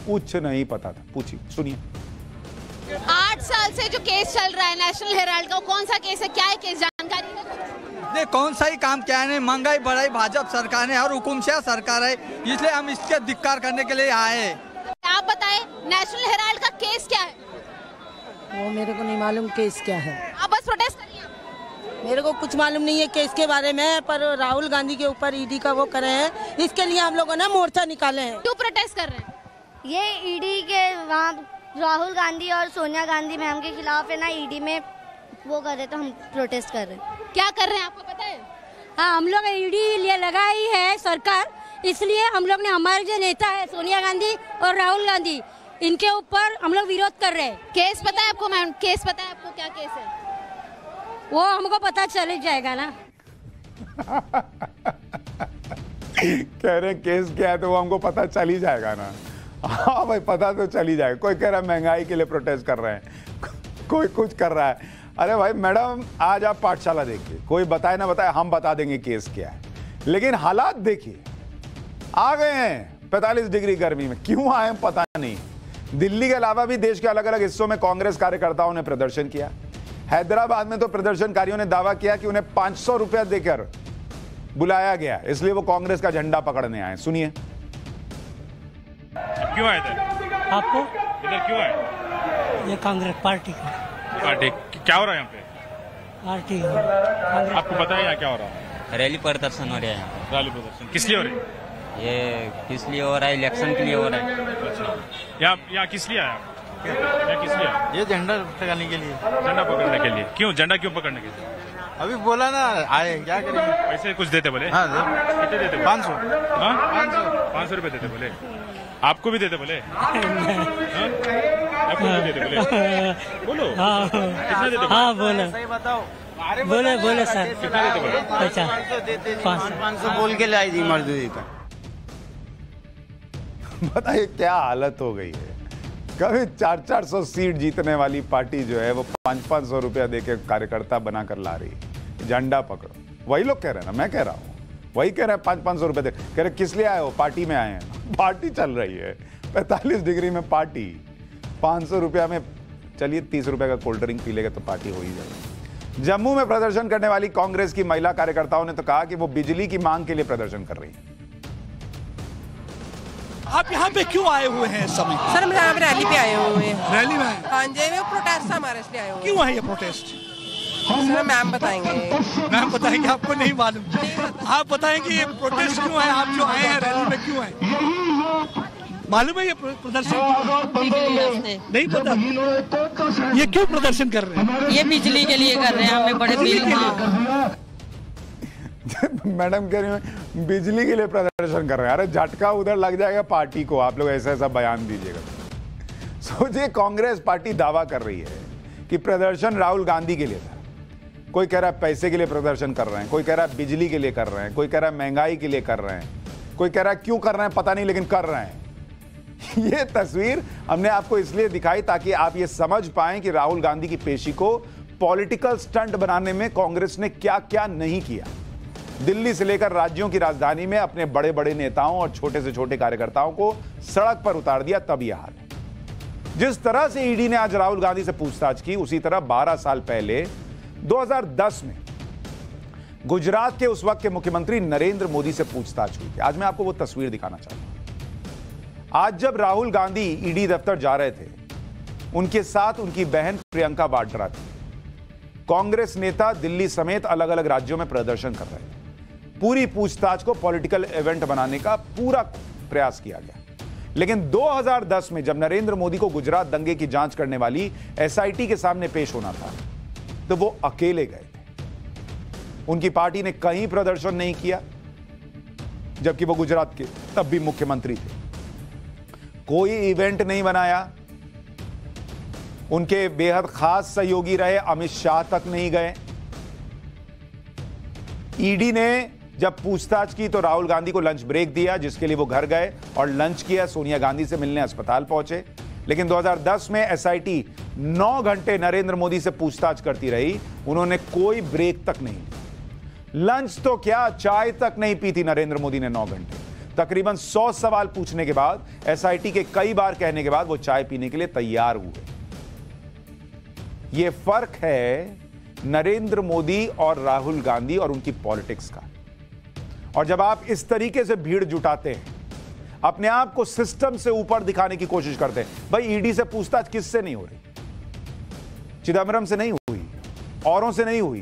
कुछ नहीं पता था। पूछिए, सुनिए। 8 साल से जो केस चल रहा है नेशनल हेराल्ड का, कौन सा केस है, क्या है केस, जानकारी? नहीं, कौन सा ही काम क्या है, महंगाई बढ़ाई भाजपा सरकार है और हुकुमशाह सरकार है, इसलिए हम इसके धिक्कार करने के लिए आए हैं। आप बताएं नेशनल हेराल्ड का केस क्या है? वो मेरे को नहीं मालूम केस क्या है। आप बस प्रोटेस्ट करिए। मेरे को कुछ मालूम नहीं है केस के बारे में, पर राहुल गांधी के ऊपर ईडी का वो करे हैं, इसके लिए हम लोगों ने मोर्चा निकाले हैं। क्यों प्रोटेस्ट कर रहे हैं? ये ईडी के वहाँ राहुल गांधी और सोनिया गांधी मैम के खिलाफ है ना, ईडी में वो कर रहे, तो हम प्रोटेस्ट कर रहे हैं। क्या कर रहे हैं आपको पता है? हाँ, हम लोग ईडी लिए लगाई है सरकार, इसलिए हम लोग ने, हमारे जो नेता है सोनिया गांधी और राहुल गांधी, इनके ऊपर हम लोग विरोध कर रहे हैं। केस पता है आपको मैम? केस पता है आपको, क्या केस है? वो हमको पता चल जाएगा ना। कह रहे केस क्या है तो वो हमको पता चल ही जाएगा ना। हाँ भाई, पता तो चल ही जाएगा। कोई कह रहा है महंगाई के लिए प्रोटेस्ट कर रहे हैं, कोई कुछ कर रहा है। अरे भाई मैडम, आज आप पाठशाला देखिए, कोई बताए ना बताए, हम बता देंगे केस क्या है, लेकिन हालात देखिए। आ गए हैं 45 डिग्री गर्मी में। क्यों आए पता नहीं। दिल्ली के अलावा भी देश के अलग अलग हिस्सों में कांग्रेस कार्यकर्ताओं ने प्रदर्शन किया। हैदराबाद में तो प्रदर्शनकारियों ने दावा किया कि उन्हें 500 रुपया देकर बुलाया गया, इसलिए वो कांग्रेस का झंडा पकड़ने आए। सुनिए। क्यों आए थे? आपको इधर क्यों आए? ये कांग्रेस पार्टी का। पार्टी क्या हो रहा है यहाँ पे? पार्टी आपको पता है यहाँ क्या हो रहा है? रैली प्रदर्शन हो रहा है। रैली प्रदर्शन किस लिए हो रही है? ये किस लिए हो रहा है? इलेक्शन के लिए हो रहा है। यहाँ किस लिए आया? यहाँ किस लिए आया? ये झंडा पकड़ने के लिए। झंडा पकड़ने के लिए? क्यों झंडा क्यों पकड़ने के लिए? अभी बोला ना आए, क्या करेंगे? पैसे कुछ देते बोले? हाँ, कितने देते? 500। 500 रुपए देते बोले? आपको भी देते बोले? आपको भी देते बोले? बोलो। कितना देते? हाँ बोलो। सही बताओ। बोले सर। कितना देते बोले? 500 बोल के लाई थी मजदूरी का। बताइए क्या हालत हो गई है। कभी 400 सीट जीतने वाली पार्टी जो है वो 500 रुपया देके कार्यकर्ता बनाकर ला रही है। झंडा पकड़ो। वही लोग कह रहे हैं ना, मैं कह रहा हूँ। वही कह रहे हैं 500 रुपए दे। कह रहे किस लिए आए हो? पार्टी में आए हैं। पार्टी चल रही है 45 डिग्री में पार्टी। 500 रुपया में चलिए 30 रुपए का कोल्ड ड्रिंक पी लेगा तो पार्टी हो ही जाएगी। जम्मू में प्रदर्शन करने वाली कांग्रेस की महिला कार्यकर्ताओं ने तो कहा कि वो बिजली की मांग के लिए प्रदर्शन कर रही है। आप यहाँ पे क्यों आए हुए हैं इस समय? सर हम यहाँ पे रैली पे आए हुए हैं। रैली में आए? हाँ जी, वो प्रोटेस्ट था हमारे, इसलिए आए हुए हैं। क्यों है ये प्रोटेस्ट? सर मैम बताएंगे। मैम बताएंगे, आपको नहीं मालूम? आप बताएंगे ये प्रोटेस्ट क्यों है? आप जो आए हैं रैली में क्यों आए? मालूम है ये प्रदर्शन? नहीं पता। ये क्यों प्रदर्शन कर रहे हैं? ये बिजली के लिए कर रहे हैं, हमें बड़े बिल। मैडम कह रही है बिजली के लिए प्रदर्शन कर रहे हैं। अरे झटका उधर लग जाएगा पार्टी को। आप लोग ऐसा ऐसा बयान दीजिएगा। सोचिए कांग्रेस पार्टी दावा कर रही है कि प्रदर्शन राहुल गांधी के लिए था। कोई कह रहा है पैसे के लिए प्रदर्शन कर रहे हैं, कोई कह रहा है बिजली के लिए कर रहे हैं, कोई कह रहा है महंगाई के लिए कर रहे हैं, कोई कह रहा है क्यों कर रहे हैं पता नहीं लेकिन कर रहे हैं। ये तस्वीर हमने आपको इसलिए दिखाई ताकि आप ये समझ पाएं कि राहुल गांधी की पेशी को पॉलिटिकल स्टंट बनाने में कांग्रेस ने क्या क्या नहीं किया। दिल्ली से लेकर राज्यों की राजधानी में अपने बड़े बड़े नेताओं और छोटे से छोटे कार्यकर्ताओं को सड़क पर उतार दिया, तब यह हाल है। जिस तरह से ईडी ने आज राहुल गांधी से पूछताछ की, उसी तरह 12 साल पहले 2010 में गुजरात के उस वक्त के मुख्यमंत्री नरेंद्र मोदी से पूछताछ हुई थी। आज मैं आपको वो तस्वीर दिखाना चाहता हूं। आज जब राहुल गांधी ईडी दफ्तर जा रहे थे, उनके साथ उनकी बहन प्रियंका वाड्रा थी। कांग्रेस नेता दिल्ली समेत अलग अलग राज्यों में प्रदर्शन कर रहे थे। पूरी पूछताछ को पॉलिटिकल इवेंट बनाने का पूरा प्रयास किया गया। लेकिन 2010 में जब नरेंद्र मोदी को गुजरात दंगे की जांच करने वाली एसआईटी के सामने पेश होना था, तो वो अकेले गए थे। उनकी पार्टी ने कहीं प्रदर्शन नहीं किया, जबकि वो गुजरात के तब भी मुख्यमंत्री थे। कोई इवेंट नहीं बनाया। उनके बेहद खास सहयोगी रहे अमित शाह तक नहीं गए। ईडी ने जब पूछताछ की तो राहुल गांधी को लंच ब्रेक दिया, जिसके लिए वो घर गए और लंच किया। सोनिया गांधी से मिलने अस्पताल पहुंचे। लेकिन 2010 में एसआईटी 9 घंटे नरेंद्र मोदी से पूछताछ करती रही। उन्होंने कोई ब्रेक तक नहीं ली। लंच तो क्या, चाय तक नहीं पी थी नरेंद्र मोदी ने 9 घंटे। तकरीबन 100 सवाल पूछने के बाद, एसआईटी के कई बार कहने के बाद वो चाय पीने के लिए तैयार हुए। यह फर्क है नरेंद्र मोदी और राहुल गांधी और उनकी पॉलिटिक्स का। और जब आप इस तरीके से भीड़ जुटाते हैं, अपने आप को सिस्टम से ऊपर दिखाने की कोशिश करते हैं। भाई ईडी से पूछताछ किससे नहीं हो रही? चिदंबरम से नहीं हुई, औरों से नहीं हुई,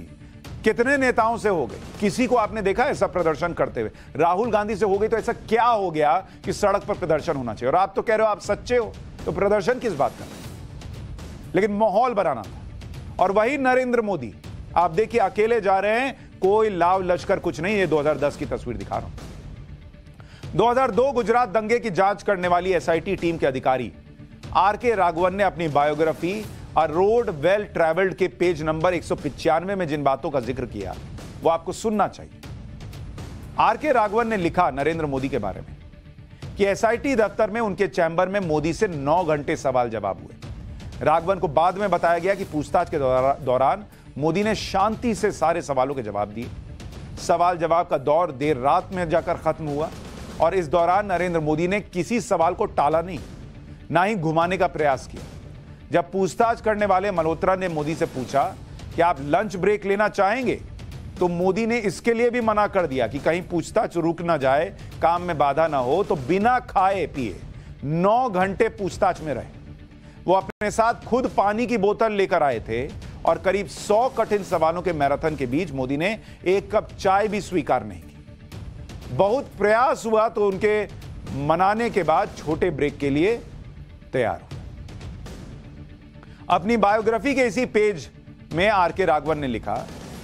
कितने नेताओं से हो गई? किसी को आपने देखा ऐसा प्रदर्शन करते हुए? राहुल गांधी से हो गई तो ऐसा क्या हो गया कि सड़क पर प्रदर्शन होना चाहिए? और आप तो कह रहे हो आप सच्चे हो, तो प्रदर्शन किस बात का? लेकिन माहौल बनाना था। और वही नरेंद्र मोदी, आप देखिए अकेले जा रहे हैं, कोई लाव लश्कर कुछ नहीं। ये 2010 की तस्वीर दिखा रहा हूं। 2002 गुजरात दंगे की जांच करने वाली एसआईटी टीम के अधिकारी आरके राघवन ने अपनी बायोग्राफी अ रोड वेल ट्रैवल्ड के पेज नंबर 195 में जिन बातों का जिक्र किया, वो आपको सुनना चाहिए। आरके राघवन ने लिखा नरेंद्र मोदी के बारे में कि एसआईटी दफ्तर में उनके चैंबर में मोदी से 9 घंटे सवाल जवाब हुए। राघवन को बाद में बताया गया कि पूछताछ के दौरान मोदी ने शांति से सारे सवालों के जवाब दिए। सवाल जवाब का दौर देर रात में जाकर खत्म हुआ। और इस दौरान नरेंद्र मोदी ने किसी सवाल को टाला नहीं, ना ही घुमाने का प्रयास किया। जब पूछताछ करने वाले मल्होत्रा ने मोदी से पूछा कि आप लंच ब्रेक लेना चाहेंगे, तो मोदी ने इसके लिए भी मना कर दिया कि कहीं पूछताछ रुक ना जाए, काम में बाधा ना हो, तो बिना खाए पिए 9 घंटे पूछताछ में रहे। वो अपने साथ खुद पानी की बोतल लेकर आए थे और करीब 100 कठिन सवालों के मैराथन के बीच मोदी ने 1 कप चाय भी स्वीकार नहीं की। बहुत प्रयास हुआ तो उनके मनाने के बाद छोटे ब्रेक के लिए तैयार हुए। अपनी बायोग्राफी के इसी पेज में आर.के. राघवन ने लिखा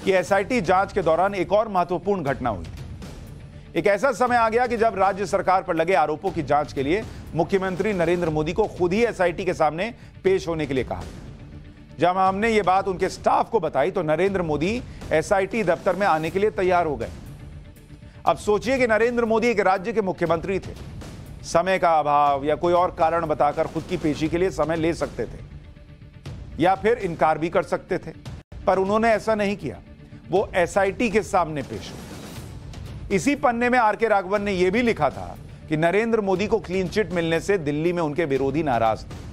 कि एसआईटी जांच के दौरान एक और महत्वपूर्ण घटना हुई थी। एक ऐसा समय आ गया कि जब राज्य सरकार पर लगे आरोपों की जांच के लिए मुख्यमंत्री नरेंद्र मोदी को खुद ही एसआईटी के सामने पेश होने के लिए कहा। जब हमने ये बात उनके स्टाफ को बताई तो नरेंद्र मोदी एसआईटी दफ्तर में आने के लिए तैयार हो गए। अब सोचिए कि नरेंद्र मोदी एक राज्य के मुख्यमंत्री थे, समय का अभाव या कोई और कारण बताकर खुद की पेशी के लिए समय ले सकते थे या फिर इनकार भी कर सकते थे, पर उन्होंने ऐसा नहीं किया। वो एसआईटी के सामने पेश हुए। इसी पन्ने में आर.के. राघवन ने यह भी लिखा था कि नरेंद्र मोदी को क्लीन चिट मिलने से दिल्ली में उनके विरोधी नाराज थे,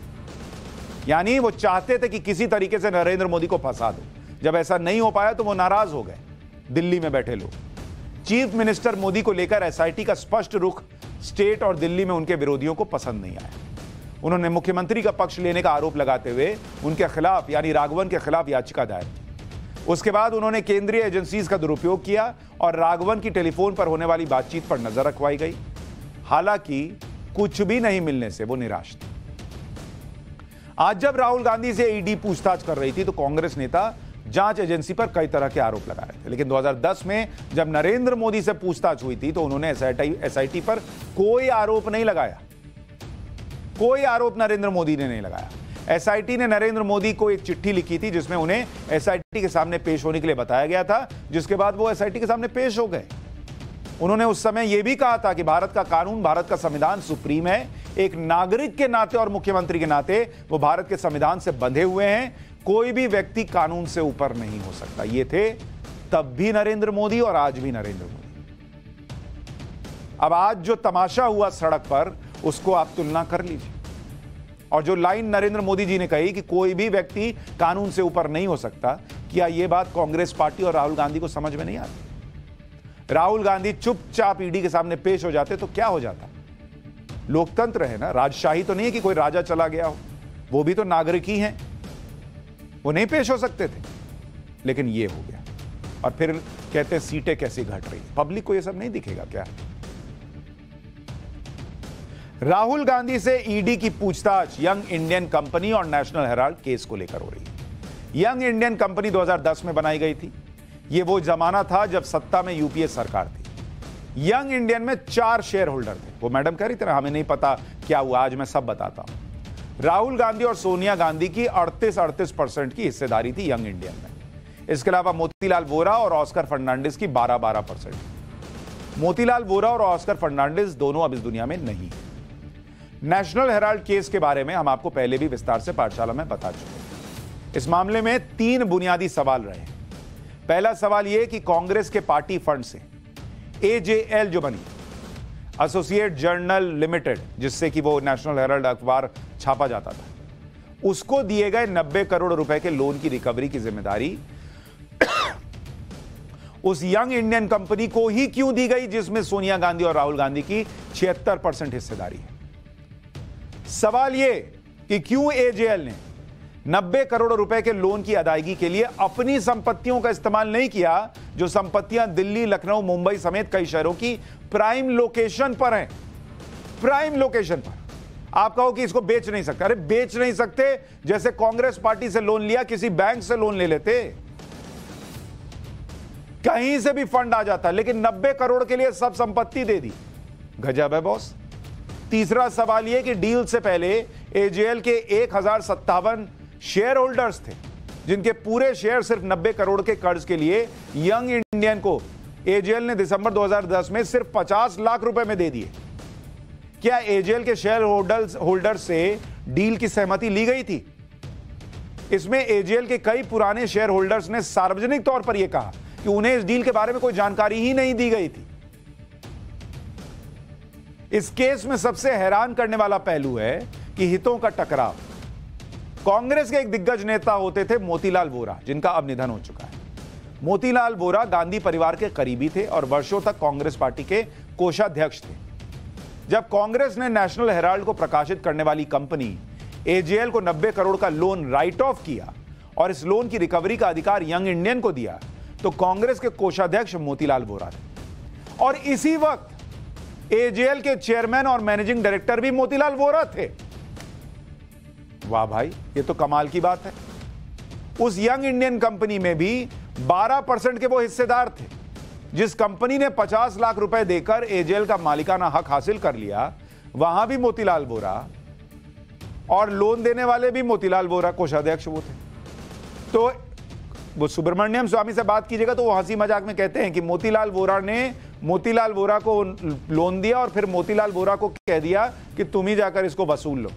यानी वो चाहते थे कि किसी तरीके से नरेंद्र मोदी को फंसा दो। जब ऐसा नहीं हो पाया तो वो नाराज हो गए। दिल्ली में बैठे लोग चीफ मिनिस्टर मोदी को लेकर एसआईटी का स्पष्ट रुख स्टेट और दिल्ली में उनके विरोधियों को पसंद नहीं आया। उन्होंने मुख्यमंत्री का पक्ष लेने का आरोप लगाते हुए उनके खिलाफ यानी राघवन के खिलाफ याचिका दायर की। उसके बाद उन्होंने केंद्रीय एजेंसीज का दुरुपयोग किया और राघवन की टेलीफोन पर होने वाली बातचीत पर नजर रखवाई गई। हालांकि कुछ भी नहीं मिलने से वो निराश थे। आज जब राहुल गांधी से ईडी पूछताछ कर रही थी तो कांग्रेस नेता जांच एजेंसी पर कई तरह के आरोप लगा रहे थे, लेकिन 2010 में जब नरेंद्र मोदी से पूछताछ हुई थी तो उन्होंने एसआईटी पर कोई आरोप नहीं लगाया। कोई आरोप नरेंद्र मोदी ने नहीं लगाया। एसआईटी ने नरेंद्र मोदी को एक चिट्ठी लिखी थी जिसमें उन्हें एसआईटी के सामने पेश होने के लिए बताया गया था, जिसके बाद वो एसआईटी के सामने पेश हो गए। उन्होंने उस समय यह भी कहा था कि भारत का कानून, भारत का संविधान सुप्रीम है। एक नागरिक के नाते और मुख्यमंत्री के नाते वो भारत के संविधान से बंधे हुए हैं। कोई भी व्यक्ति कानून से ऊपर नहीं हो सकता। ये थे तब भी नरेंद्र मोदी और आज भी नरेंद्र मोदी। अब आज जो तमाशा हुआ सड़क पर उसको आप तुलना कर लीजिए। और जो लाइन नरेंद्र मोदी जी ने कही कि कोई भी व्यक्ति कानून से ऊपर नहीं हो सकता, क्या यह बात कांग्रेस पार्टी और राहुल गांधी को समझ में नहीं आती? राहुल गांधी चुपचाप ईडी के सामने पेश हो जाते तो क्या हो जाता? लोकतंत्र है ना, राजशाही तो नहीं है कि कोई राजा चला गया हो। वो भी तो नागरिक ही हैं, वो नहीं पेश हो सकते थे, लेकिन ये हो गया। और फिर कहते हैं सीटें कैसी घट रही। पब्लिक को ये सब नहीं दिखेगा क्या? राहुल गांधी से ईडी की पूछताछ यंग इंडियन कंपनी और नेशनल हेराल्ड केस को लेकर हो रही है। यंग इंडियन कंपनी 2010 में बनाई गई थी। यह वो जमाना था जब सत्ता में यूपीए सरकार थी। यंग इंडियन में 4 शेयर होल्डर थे। वो मैडम कह रही थी ना, हमें नहीं पता क्या हुआ, आज मैं सब बताता हूं। राहुल गांधी और सोनिया गांधी की 38% की हिस्सेदारी थी यंग इंडियन में। इसके अलावा मोतीलाल वोरा और ऑस्कर फर्नांडिस की 12% मोतीलाल वोरा और ऑस्कर फर्नांडिस दोनों अब इस दुनिया में नहीं है। नेशनल हेराल्ड केस के बारे में हम आपको पहले भी विस्तार से पाठशाला में बता चुके हैं। इस मामले में 3 बुनियादी सवाल रहे। पहला सवाल यह कि कांग्रेस के पार्टी फंड से एजेएल जो बनी, एसोसिएट जर्नल लिमिटेड, जिससे कि वो नेशनल हेराल्ड अखबार छापा जाता था, उसको दिए गए 90 करोड़ रुपए के लोन की रिकवरी की जिम्मेदारी उस यंग इंडियन कंपनी को ही क्यों दी गई जिसमें सोनिया गांधी और राहुल गांधी की 76% हिस्सेदारी है। सवाल यह कि क्यों एजेएल ने 90 करोड़ रुपए के लोन की अदायगी के लिए अपनी संपत्तियों का इस्तेमाल नहीं किया, जो संपत्तियां दिल्ली, लखनऊ, मुंबई समेत कई शहरों की प्राइम लोकेशन पर हैं। प्राइम लोकेशन पर आप कहो कि इसको बेच नहीं सकते। अरे बेच नहीं सकते, जैसे कांग्रेस पार्टी से लोन लिया, किसी बैंक से लोन ले लेते, कहीं से भी फंड आ जाता, लेकिन 90 करोड़ के लिए सब संपत्ति दे दी। गजब है बॉस। तीसरा सवाल यह कि डील से पहले एजेएल के 1057 शेयर होल्डर्स थे, जिनके पूरे शेयर सिर्फ 90 करोड़ के कर्ज के लिए यंग इंडियन को एजेएल ने दिसंबर 2010 में सिर्फ 50 लाख रुपए में दे दिए। क्या एजेएल के शेयर होल्डर्स से डील की सहमति ली गई थी? इसमें एजेएल के कई पुराने शेयर होल्डर्स ने सार्वजनिक तौर पर यह कहा कि उन्हें इस डील के बारे में कोई जानकारी ही नहीं दी गई थी। इस केस में सबसे हैरान करने वाला पहलू है कि हितों का टकराव। कांग्रेस के एक दिग्गज नेता होते थे मोतीलाल वोरा, जिनका अब निधन हो चुका है। मोतीलाल वोरा गांधी परिवार के करीबी थे और वर्षों तक कांग्रेस पार्टी के कोषाध्यक्ष थे। जब कांग्रेस ने नेशनल हेराल्ड को प्रकाशित करने वाली कंपनी एजेएल को 90 करोड़ का लोन राइट ऑफ किया और इस लोन की रिकवरी का अधिकार यंग इंडियन को दिया, तो कांग्रेस के कोषाध्यक्ष मोतीलाल वोरा थे और इसी वक्त एजेएल के चेयरमैन और मैनेजिंग डायरेक्टर भी मोतीलाल वोरा थे। वाह भाई, ये तो कमाल की बात है। उस यंग इंडियन कंपनी में भी 12% के वो हिस्सेदार थे। जिस कंपनी ने 50 लाख रुपए देकर एजेएल का मालिकाना हक हासिल कर लिया, वहां भी मोतीलाल वोरा और लोन देने वाले भी मोतीलाल वोरा, कोषाध्यक्ष वो थे। तो वो सुब्रमण्यम स्वामी से बात कीजिएगा तो वो हंसी मजाक में कहते हैं कि मोतीलाल वोरा ने मोतीलाल वोरा को लोन दिया और फिर मोतीलाल वोरा को कह दिया कि तुम ही जाकर इसको वसूल लो।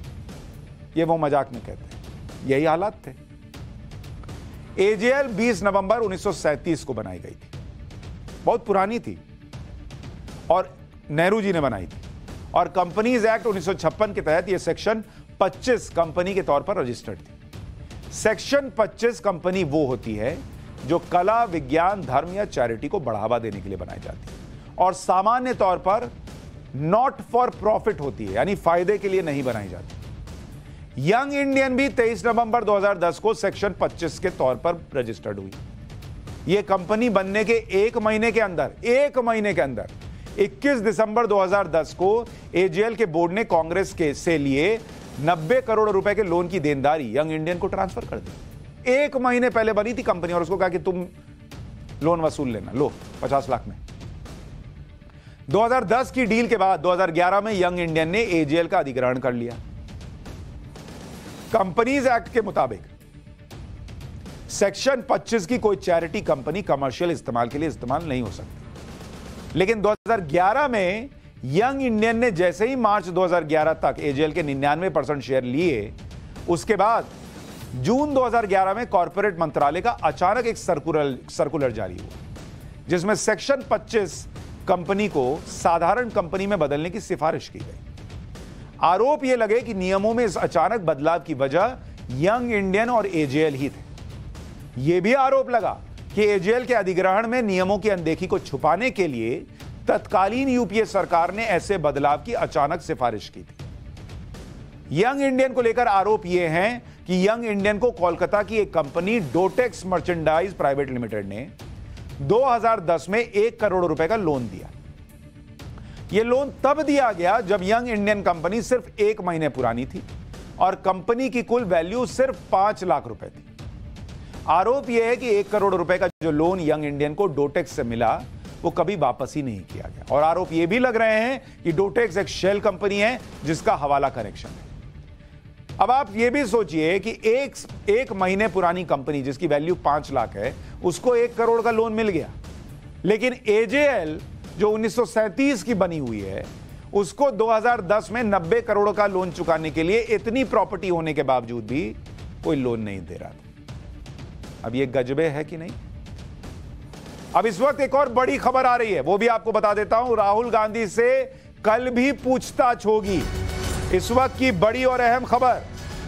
ये वो मजाक में कहते हैं। यही हालात थे। एजेएल 20 नवंबर 1937 को बनाई गई थी, बहुत पुरानी थी और नेहरू जी ने बनाई थी। और कंपनीज एक्ट 1956 के तहत यह सेक्शन 25 कंपनी के तौर पर रजिस्टर्ड थी। सेक्शन 25 कंपनी वो होती है जो कला, विज्ञान, धर्म या चैरिटी को बढ़ावा देने के लिए बनाई जाती है और सामान्य तौर पर नॉट फॉर प्रॉफिट होती है, यानी फायदे के लिए नहीं बनाई जाती। यंग इंडियन भी 23 नवंबर 2010 को सेक्शन 25 के तौर पर रजिस्टर्ड हुई। यह कंपनी बनने के एक महीने के अंदर 21 दिसंबर 2010 को एजेएल के बोर्ड ने कांग्रेस के से लिए 90 करोड़ रुपए के लोन की देनदारी यंग इंडियन को ट्रांसफर कर दी। एक महीने पहले बनी थी कंपनी और उसको कहा कि तुम लोन वसूल लेना, लो 50 लाख में। 2010 की डील के बाद 2011 में यंग इंडियन ने एजेएल का अधिग्रहण कर लिया। कंपनीज एक्ट के मुताबिक सेक्शन 25 की कोई चैरिटी कंपनी कमर्शियल इस्तेमाल के लिए इस्तेमाल नहीं हो सकती। लेकिन 2011 में यंग इंडियन ने जैसे ही मार्च 2011 तक एजेएल के 99% शेयर लिए, उसके बाद जून 2011 में कॉर्पोरेट मंत्रालय का अचानक एक सर्कुलर जारी हुआ जिसमें सेक्शन 25 कंपनी को साधारण कंपनी में बदलने की सिफारिश की गई। आरोप यह लगे कि नियमों में इस अचानक बदलाव की वजह यंग इंडियन और एजेएल ही थे। यह भी आरोप लगा कि एजेएल के अधिग्रहण में नियमों की अनदेखी को छुपाने के लिए तत्कालीन यूपीए सरकार ने ऐसे बदलाव की अचानक सिफारिश की थी। यंग इंडियन को लेकर आरोप यह हैं कि यंग इंडियन को कोलकाता की एक कंपनी डोटेक्स मर्चेंडाइज प्राइवेट लिमिटेड ने 2010 में 1 करोड़ रुपए का लोन दिया। यह लोन तब दिया गया जब यंग इंडियन कंपनी सिर्फ 1 महीने पुरानी थी और कंपनी की कुल वैल्यू सिर्फ 5 लाख रुपए थी। आरोप यह है कि 1 करोड़ रुपए का जो लोन यंग इंडियन को डोटेक्स से मिला वो कभी वापस ही नहीं किया गया। और आरोप यह भी लग रहे हैं कि डोटेक्स एक शेल कंपनी है जिसका हवाला कनेक्शन है। अब आप यह भी सोचिए कि एक महीने पुरानी कंपनी जिसकी वैल्यू 5 लाख है उसको 1 करोड़ का लोन मिल गया, लेकिन एजेएल जो 1937 की बनी हुई है उसको 2010 में 90 करोड़ का लोन चुकाने के लिए इतनी प्रॉपर्टी होने के बावजूद भी कोई लोन नहीं दे रहा था। अब यह गजबे है कि नहीं? अब इस वक्त एक और बड़ी खबर आ रही है, वो भी आपको बता देता हूं। राहुल गांधी से कल भी पूछताछ होगी। इस वक्त की बड़ी और अहम खबर,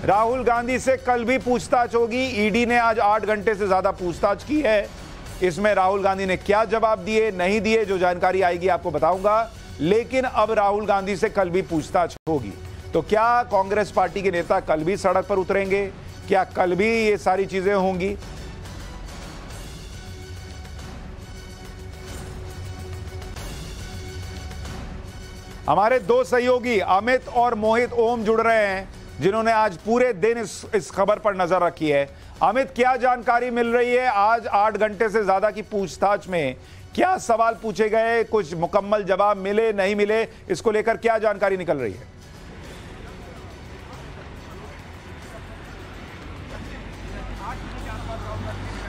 राहुल गांधी से कल भी पूछताछ होगी। ईडी ने आज 8 घंटे से ज्यादा पूछताछ की है। इसमें राहुल गांधी ने क्या जवाब दिए, नहीं दिए, जो जानकारी आएगी आपको बताऊंगा। लेकिन अब राहुल गांधी से कल भी पूछताछ होगी, तो क्या कांग्रेस पार्टी के नेता कल भी सड़क पर उतरेंगे? क्या कल भी ये सारी चीजें होंगी? हमारे 2 सहयोगी अमित और मोहित ओम जुड़ रहे हैं, जिन्होंने आज पूरे दिन इस खबर पर नजर रखी है। अमित, क्या जानकारी मिल रही है? आज 8 घंटे से ज्यादा की पूछताछ में क्या सवाल पूछे गए, कुछ मुकम्मल जवाब मिले, नहीं मिले, इसको लेकर क्या जानकारी निकल रही है?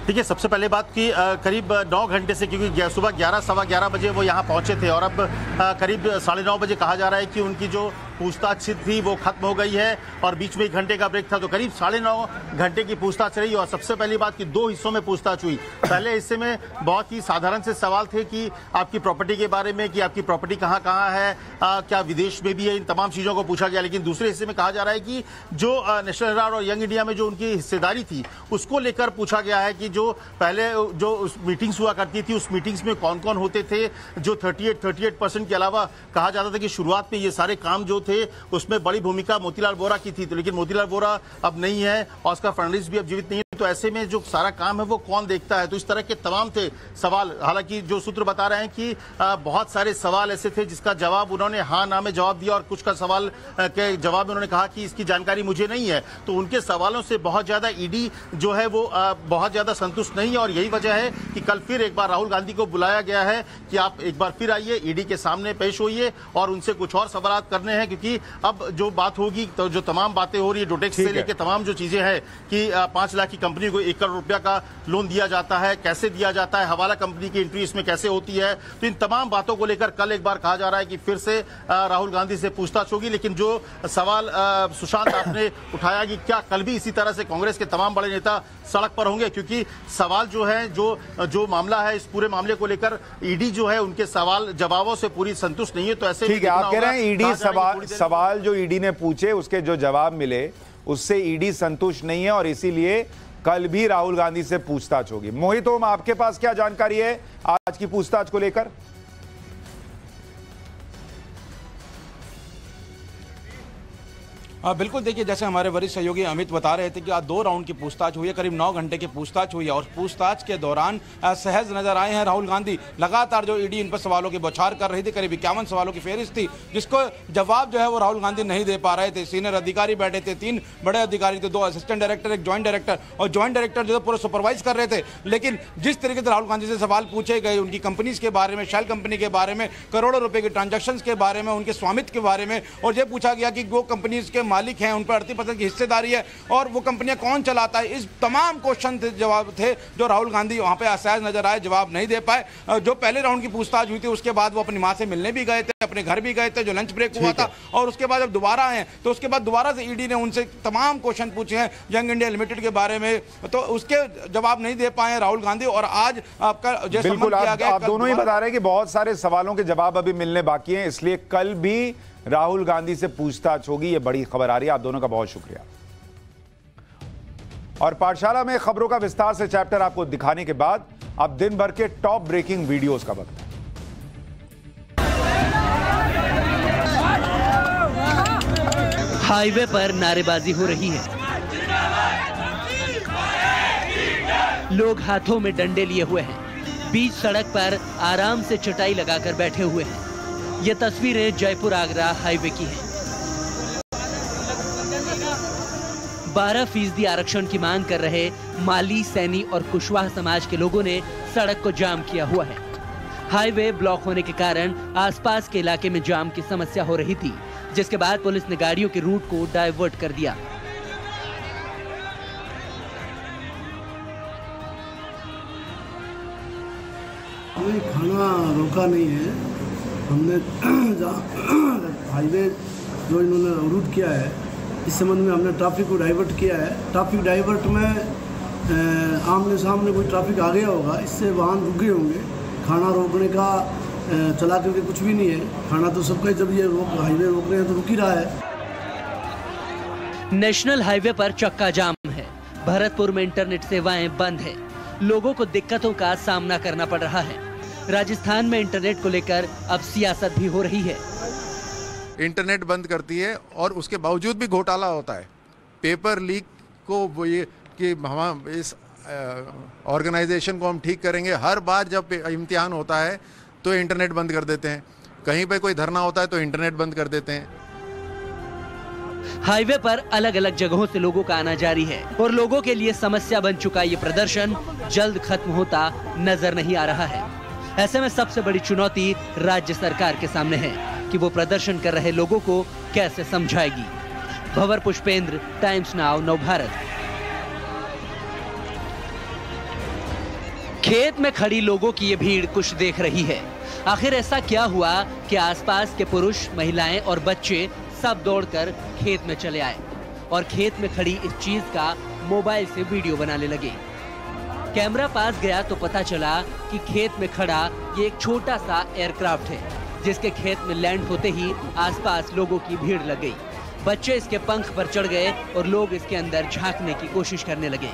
देखिए, सबसे पहले बात की करीब 9 घंटे से, क्योंकि सुबह 11 सवा 11 बजे वो यहाँ पहुँचे थे और अब करीब 9:30 बजे कहा जा रहा है कि उनकी जो पूछताछ थी वो खत्म हो गई है और बीच में 1 घंटे का ब्रेक था, तो करीब 9.5 घंटे की पूछताछ रही। और सबसे पहली बात कि 2 हिस्सों में पूछताछ हुई। पहले हिस्से में बहुत ही साधारण से सवाल थे कि आपकी प्रॉपर्टी के बारे में, कि आपकी प्रॉपर्टी कहाँ कहाँ है, क्या विदेश में भी है, इन तमाम चीज़ों को पूछा गया। लेकिन दूसरे हिस्से में कहा जा रहा है कि जो नेशनल हेराल्ड और यंग इंडिया में जो उनकी हिस्सेदारी थी उसको लेकर पूछा गया है कि जो पहले जो उस मीटिंग्स हुआ करती थी उस मीटिंग्स में कौन कौन होते थे। जो 38% के अलावा कहा जाता था कि शुरुआत में ये सारे काम जो थे उसमें बड़ी भूमिका मोतीलाल वोरा की थी, तो लेकिन मोतीलाल वोरा अब नहीं है, ऑस्कर फर्नांडिस भी अब जीवित नहीं है, तो ऐसे में जो सारा काम है वो कौन देखता है। तो इस तरह के तमाम थे सवाल। हालांकि जो सूत्र बता रहे हैं कि बहुत सारे सवाल ऐसे थे जिसका जवाब उन्होंने हाँ ना में जवाब दिया और कुछ का सवाल के जवाब में उन्होंने कहा कि इसकी जानकारी मुझे नहीं है। तो उनके सवालों से बहुत ज्यादा ईडी जो है वो बहुत ज्यादा संतुष्ट नहीं है और यही वजह है कि कल फिर एक बार राहुल गांधी को बुलाया गया है कि आप एक बार फिर आइए, ईडी के सामने पेश होइए और उनसे कुछ और सवाल करने हैं। क्योंकि अब जो बात होगी तो जो तमाम बातें हो रही है डोटेक्स से लेकर तमाम जो चीजें हैं कि 5 लाख की कंपनी को 1 करोड़ रुपया का लोन दिया जाता है, कैसे दिया जाता है, हवाला कंपनी की एंट्री इसमें कैसे होती है, तो इन तमाम बातों को लेकर कल एक बार कहा जा रहा है कि फिर से राहुल गांधी से पूछताछ होगी। लेकिन जो सवाल सुशांत आपने उठाया कि क्या कल भी इसी तरह से कांग्रेस के तमाम बड़े नेता सड़क पर होंगे, क्योंकि सवाल जो है जो मामला है इस पूरे मामले को लेकर ईडी जो है उनके सवाल जवाबों से पूरी संतुष्ट नहीं है। तो ऐसे ठीक है, आप कह रहे हैं ईडी सवाल जो ईडी ने पूछे उसके जो जवाब मिले उससे ईडी संतुष्ट नहीं है और इसीलिए कल भी राहुल गांधी से पूछताछ होगी। मोहित ओम, आपके पास क्या जानकारी है आज की पूछताछ को लेकर? बिल्कुल, देखिए जैसे हमारे वरिष्ठ सहयोगी अमित बता रहे थे कि आज 2 राउंड की पूछताछ हुई है, करीब 9 घंटे की पूछताछ हुई है और पूछताछ के दौरान सहज नजर आए हैं राहुल गांधी। लगातार जो ईडी इन पर सवालों की बौछार कर रही थी, करीब 51 सवालों की फेहरिस्त थी जिसको जवाब जो है वो राहुल गांधी नहीं दे पा रहे थे। सीनियर अधिकारी बैठे थे, 3 बड़े अधिकारी थे, 2 असिस्टेंट डायरेक्टर, 1 ज्वाइंट डायरेक्टर, और ज्वाइंट डायरेक्टर जो पूरा सुपरवाइज कर रहे थे। लेकिन जिस तरीके से राहुल गांधी से सवाल पूछे गए उनकी कंपनीज के बारे में, शेल कंपनी के बारे में, करोड़ों रुपए के ट्रांजेक्शन के बारे में, उनके स्वामित्व के बारे में, और यह पूछा गया कि वो कंपनीज के मालिक हैं, उन पर 38% की हिस्सेदारी है और वो कंपनियां कौन चलाता है। इस तमाम क्वेश्चन जवाब थे जो राहुल गांधी वहां पे असहज नजर आए, जवाब नहीं दे पाए। जो पहले राउंड की पूछताछ हुई थी उसके बाद वो अपनी मां से मिलने भी गए थे, अपने घर भी गए थे, जो लंच ब्रेक हुआ था, और उसके बाद जब दोबारा आए तो उसके बाद दोबारा से ईडी ने उनसे तमाम क्वेश्चन पूछे हैं यंग इंडिया लिमिटेड के बारे में, तो उसके जवाब नहीं दे पाए राहुल गांधी। और आज आपका बिल्कुल आप दोनों ही बता रहे हैं कि बहुत सारे सवालों के जवाब अभी मिलने बाकी हैं, इसलिए कल भी राहुल गांधी से पूछताछ होगी। ये बड़ी खबर आ रही है, आप दोनों का बहुत शुक्रिया। और पाठशाला में खबरों का विस्तार से चैप्टर आपको दिखाने के बाद अब दिन भर के टॉप ब्रेकिंग वीडियोस का वक्त है। हाईवे पर नारेबाजी हो रही है, लोग हाथों में डंडे लिए हुए हैं, बीच सड़क पर आराम से चटाई लगाकर बैठे हुए हैं। ये तस्वीरें जयपुर आगरा हाईवे की हैं। 12% आरक्षण की मांग कर रहे माली, सैनी और कुशवाहा समाज के लोगों ने सड़क को जाम किया हुआ है। हाईवे ब्लॉक होने के कारण आसपास के इलाके में जाम की समस्या हो रही थी, जिसके बाद पुलिस ने गाड़ियों के रूट को डाइवर्ट कर दिया। खाना रोका नहीं है, हमने हाईवे जो इन्होंने रूट किया है इस संबंध में हमने ट्रैफिक को डाइवर्ट किया है। ट्रैफिक डाइवर्ट में आमने सामने कोई ट्रैफिक आ गया होगा, इससे वाहन रुके होंगे। खाना रोकने का चला करके कुछ भी नहीं है, खाना तो सबका, जब ये हाईवे रोक रहे हैं तो रुक ही रहा है। नेशनल हाईवे पर चक्का जाम है, भरतपुर में इंटरनेट सेवाएं बंद है, लोगों को दिक्कतों का सामना करना पड़ रहा है। राजस्थान में इंटरनेट को लेकर अब सियासत भी हो रही है। इंटरनेट बंद करती है और उसके बावजूद भी घोटाला होता है। पेपर लीक को वो ये कि हम इस ऑर्गेनाइजेशन को हम ठीक करेंगे, हर बार जब इम्तिहान होता है तो इंटरनेट बंद कर देते हैं, कहीं पे कोई धरना होता है तो इंटरनेट बंद कर देते हैं। हाईवे पर अलग अलग जगहों से लोगों का आना जारी है और लोगों के लिए समस्या बन चुका ये प्रदर्शन जल्द खत्म होता नजर नहीं आ रहा है। ऐसे में सबसे बड़ी चुनौती राज्य सरकार के सामने है कि वो प्रदर्शन कर रहे लोगों को कैसे समझाएगी। भंवर पुष्पेंद्र, टाइम्स नाउ, नवभारत। खेत में खड़ी लोगों की ये भीड़ कुछ देख रही है। आखिर ऐसा क्या हुआ कि आसपास के पुरुष, महिलाएं और बच्चे सब दौड़कर खेत में चले आए और खेत में खड़ी इस चीज का मोबाइल से वीडियो बनाने लगे। कैमरा पास गया तो पता चला कि खेत में खड़ा ये एक छोटा सा एयरक्राफ्ट है, जिसके खेत में लैंड होते ही आसपास लोगों की भीड़ लग गई। बच्चे इसके पंख पर चढ़ गए और लोग इसके अंदर झांकने की कोशिश करने लगे।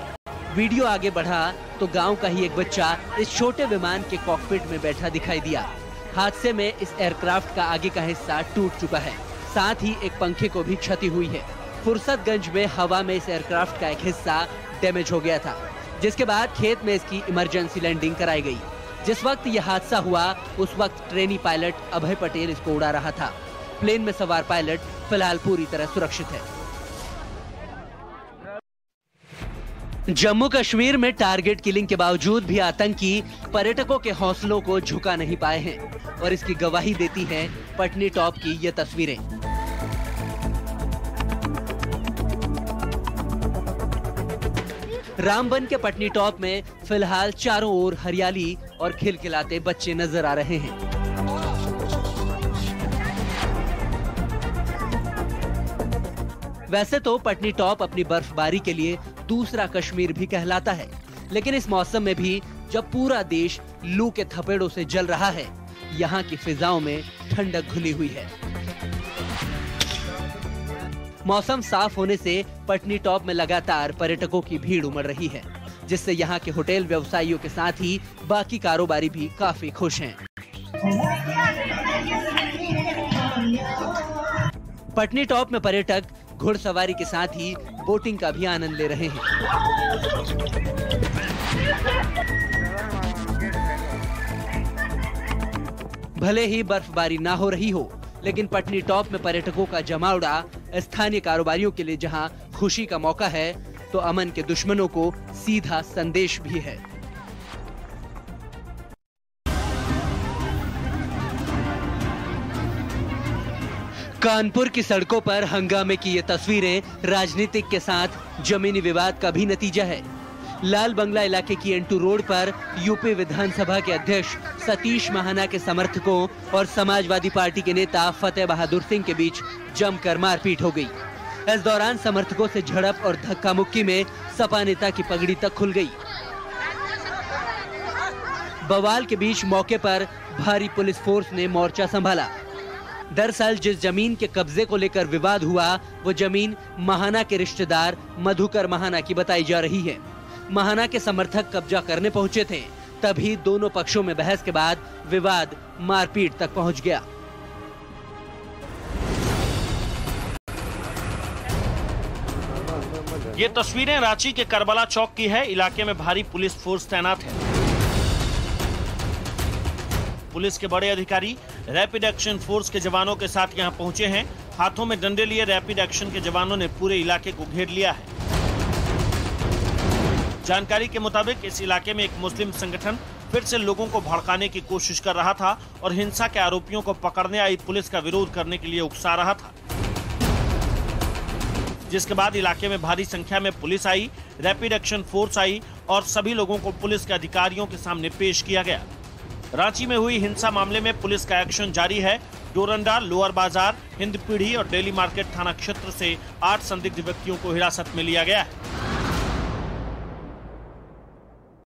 वीडियो आगे बढ़ा तो गांव का ही एक बच्चा इस छोटे विमान के कॉकपिट में बैठा दिखाई दिया। हादसे में इस एयरक्राफ्ट का आगे का हिस्सा टूट चुका है, साथ ही एक पंखे को भी क्षति हुई है। फुर्सतगंज में हवा में इस एयरक्राफ्ट का एक हिस्सा डैमेज हो गया था, जिसके बाद खेत में इसकी इमरजेंसी लैंडिंग कराई गई। जिस वक्त यह हादसा हुआ उस वक्त ट्रेनी पायलट अभय पटेल इसको उड़ा रहा था। प्लेन में सवार पायलट फिलहाल पूरी तरह सुरक्षित है। जम्मू कश्मीर में टारगेट किलिंग के बावजूद भी आतंकी पर्यटकों के हौसलों को झुका नहीं पाए हैं और इसकी गवाही देती है पटनी टॉप की ये तस्वीरें। रामबन के पटनी टॉप में फिलहाल चारों ओर हरियाली और खिलखिलाते बच्चे नजर आ रहे हैं। वैसे तो पटनी टॉप अपनी बर्फबारी के लिए दूसरा कश्मीर भी कहलाता है, लेकिन इस मौसम में भी जब पूरा देश लू के थपेड़ों से जल रहा है, यहाँ की फिजाओं में ठंडक घुली हुई है। मौसम साफ होने से पटनी टॉप में लगातार पर्यटकों की भीड़ उमड़ रही है, जिससे यहाँ के होटल व्यवसायियों के साथ ही बाकी कारोबारी भी काफी खुश हैं। पटनी टॉप में पर्यटक घुड़सवारी के साथ ही बोटिंग का भी आनंद ले रहे हैं। भले ही बर्फबारी ना हो रही हो, लेकिन पटनी टॉप में पर्यटकों का जमावड़ा स्थानीय कारोबारियों के लिए जहां खुशी का मौका है, तो अमन के दुश्मनों को सीधा संदेश भी है। कानपुर की सड़कों पर हंगामे की ये तस्वीरें राजनीतिक के साथ जमीनी विवाद का भी नतीजा है। लाल बंगला इलाके की एंटू रोड पर यूपी विधानसभा के अध्यक्ष सतीश महाना के समर्थकों और समाजवादी पार्टी के नेता फतेह बहादुर सिंह के बीच जमकर मारपीट हो गई। इस दौरान समर्थकों से झड़प और धक्का मुक्की में सपा नेता की पगड़ी तक खुल गई। बवाल के बीच मौके पर भारी पुलिस फोर्स ने मोर्चा संभाला। दरअसल जिस जमीन के कब्जे को लेकर विवाद हुआ, वो जमीन महाना के रिश्तेदार मधुकर महाना की बताई जा रही है। महाना के समर्थक कब्जा करने पहुंचे थे, तभी दोनों पक्षों में बहस के बाद विवाद मारपीट तक पहुंच गया। ये तस्वीरें रांची के करबला चौक की है। इलाके में भारी पुलिस फोर्स तैनात है। पुलिस के बड़े अधिकारी रैपिड एक्शन फोर्स के जवानों के साथ यहां पहुंचे हैं। हाथों में डंडे लिए रैपिड एक्शन के जवानों ने पूरे इलाके को घेर लिया है। जानकारी के मुताबिक इस इलाके में एक मुस्लिम संगठन फिर से लोगों को भड़काने की कोशिश कर रहा था और हिंसा के आरोपियों को पकड़ने आई पुलिस का विरोध करने के लिए उकसा रहा था, जिसके बाद इलाके में भारी संख्या में पुलिस आई, रैपिड एक्शन फोर्स आई और सभी लोगों को पुलिस के अधिकारियों के सामने पेश किया गया। रांची में हुई हिंसा मामले में पुलिस का एक्शन जारी है। डोरंडा, लोअर बाजार, हिंद पीढ़ी और डेली मार्केट थाना क्षेत्र से 8 संदिग्ध व्यक्तियों को हिरासत में लिया गया है।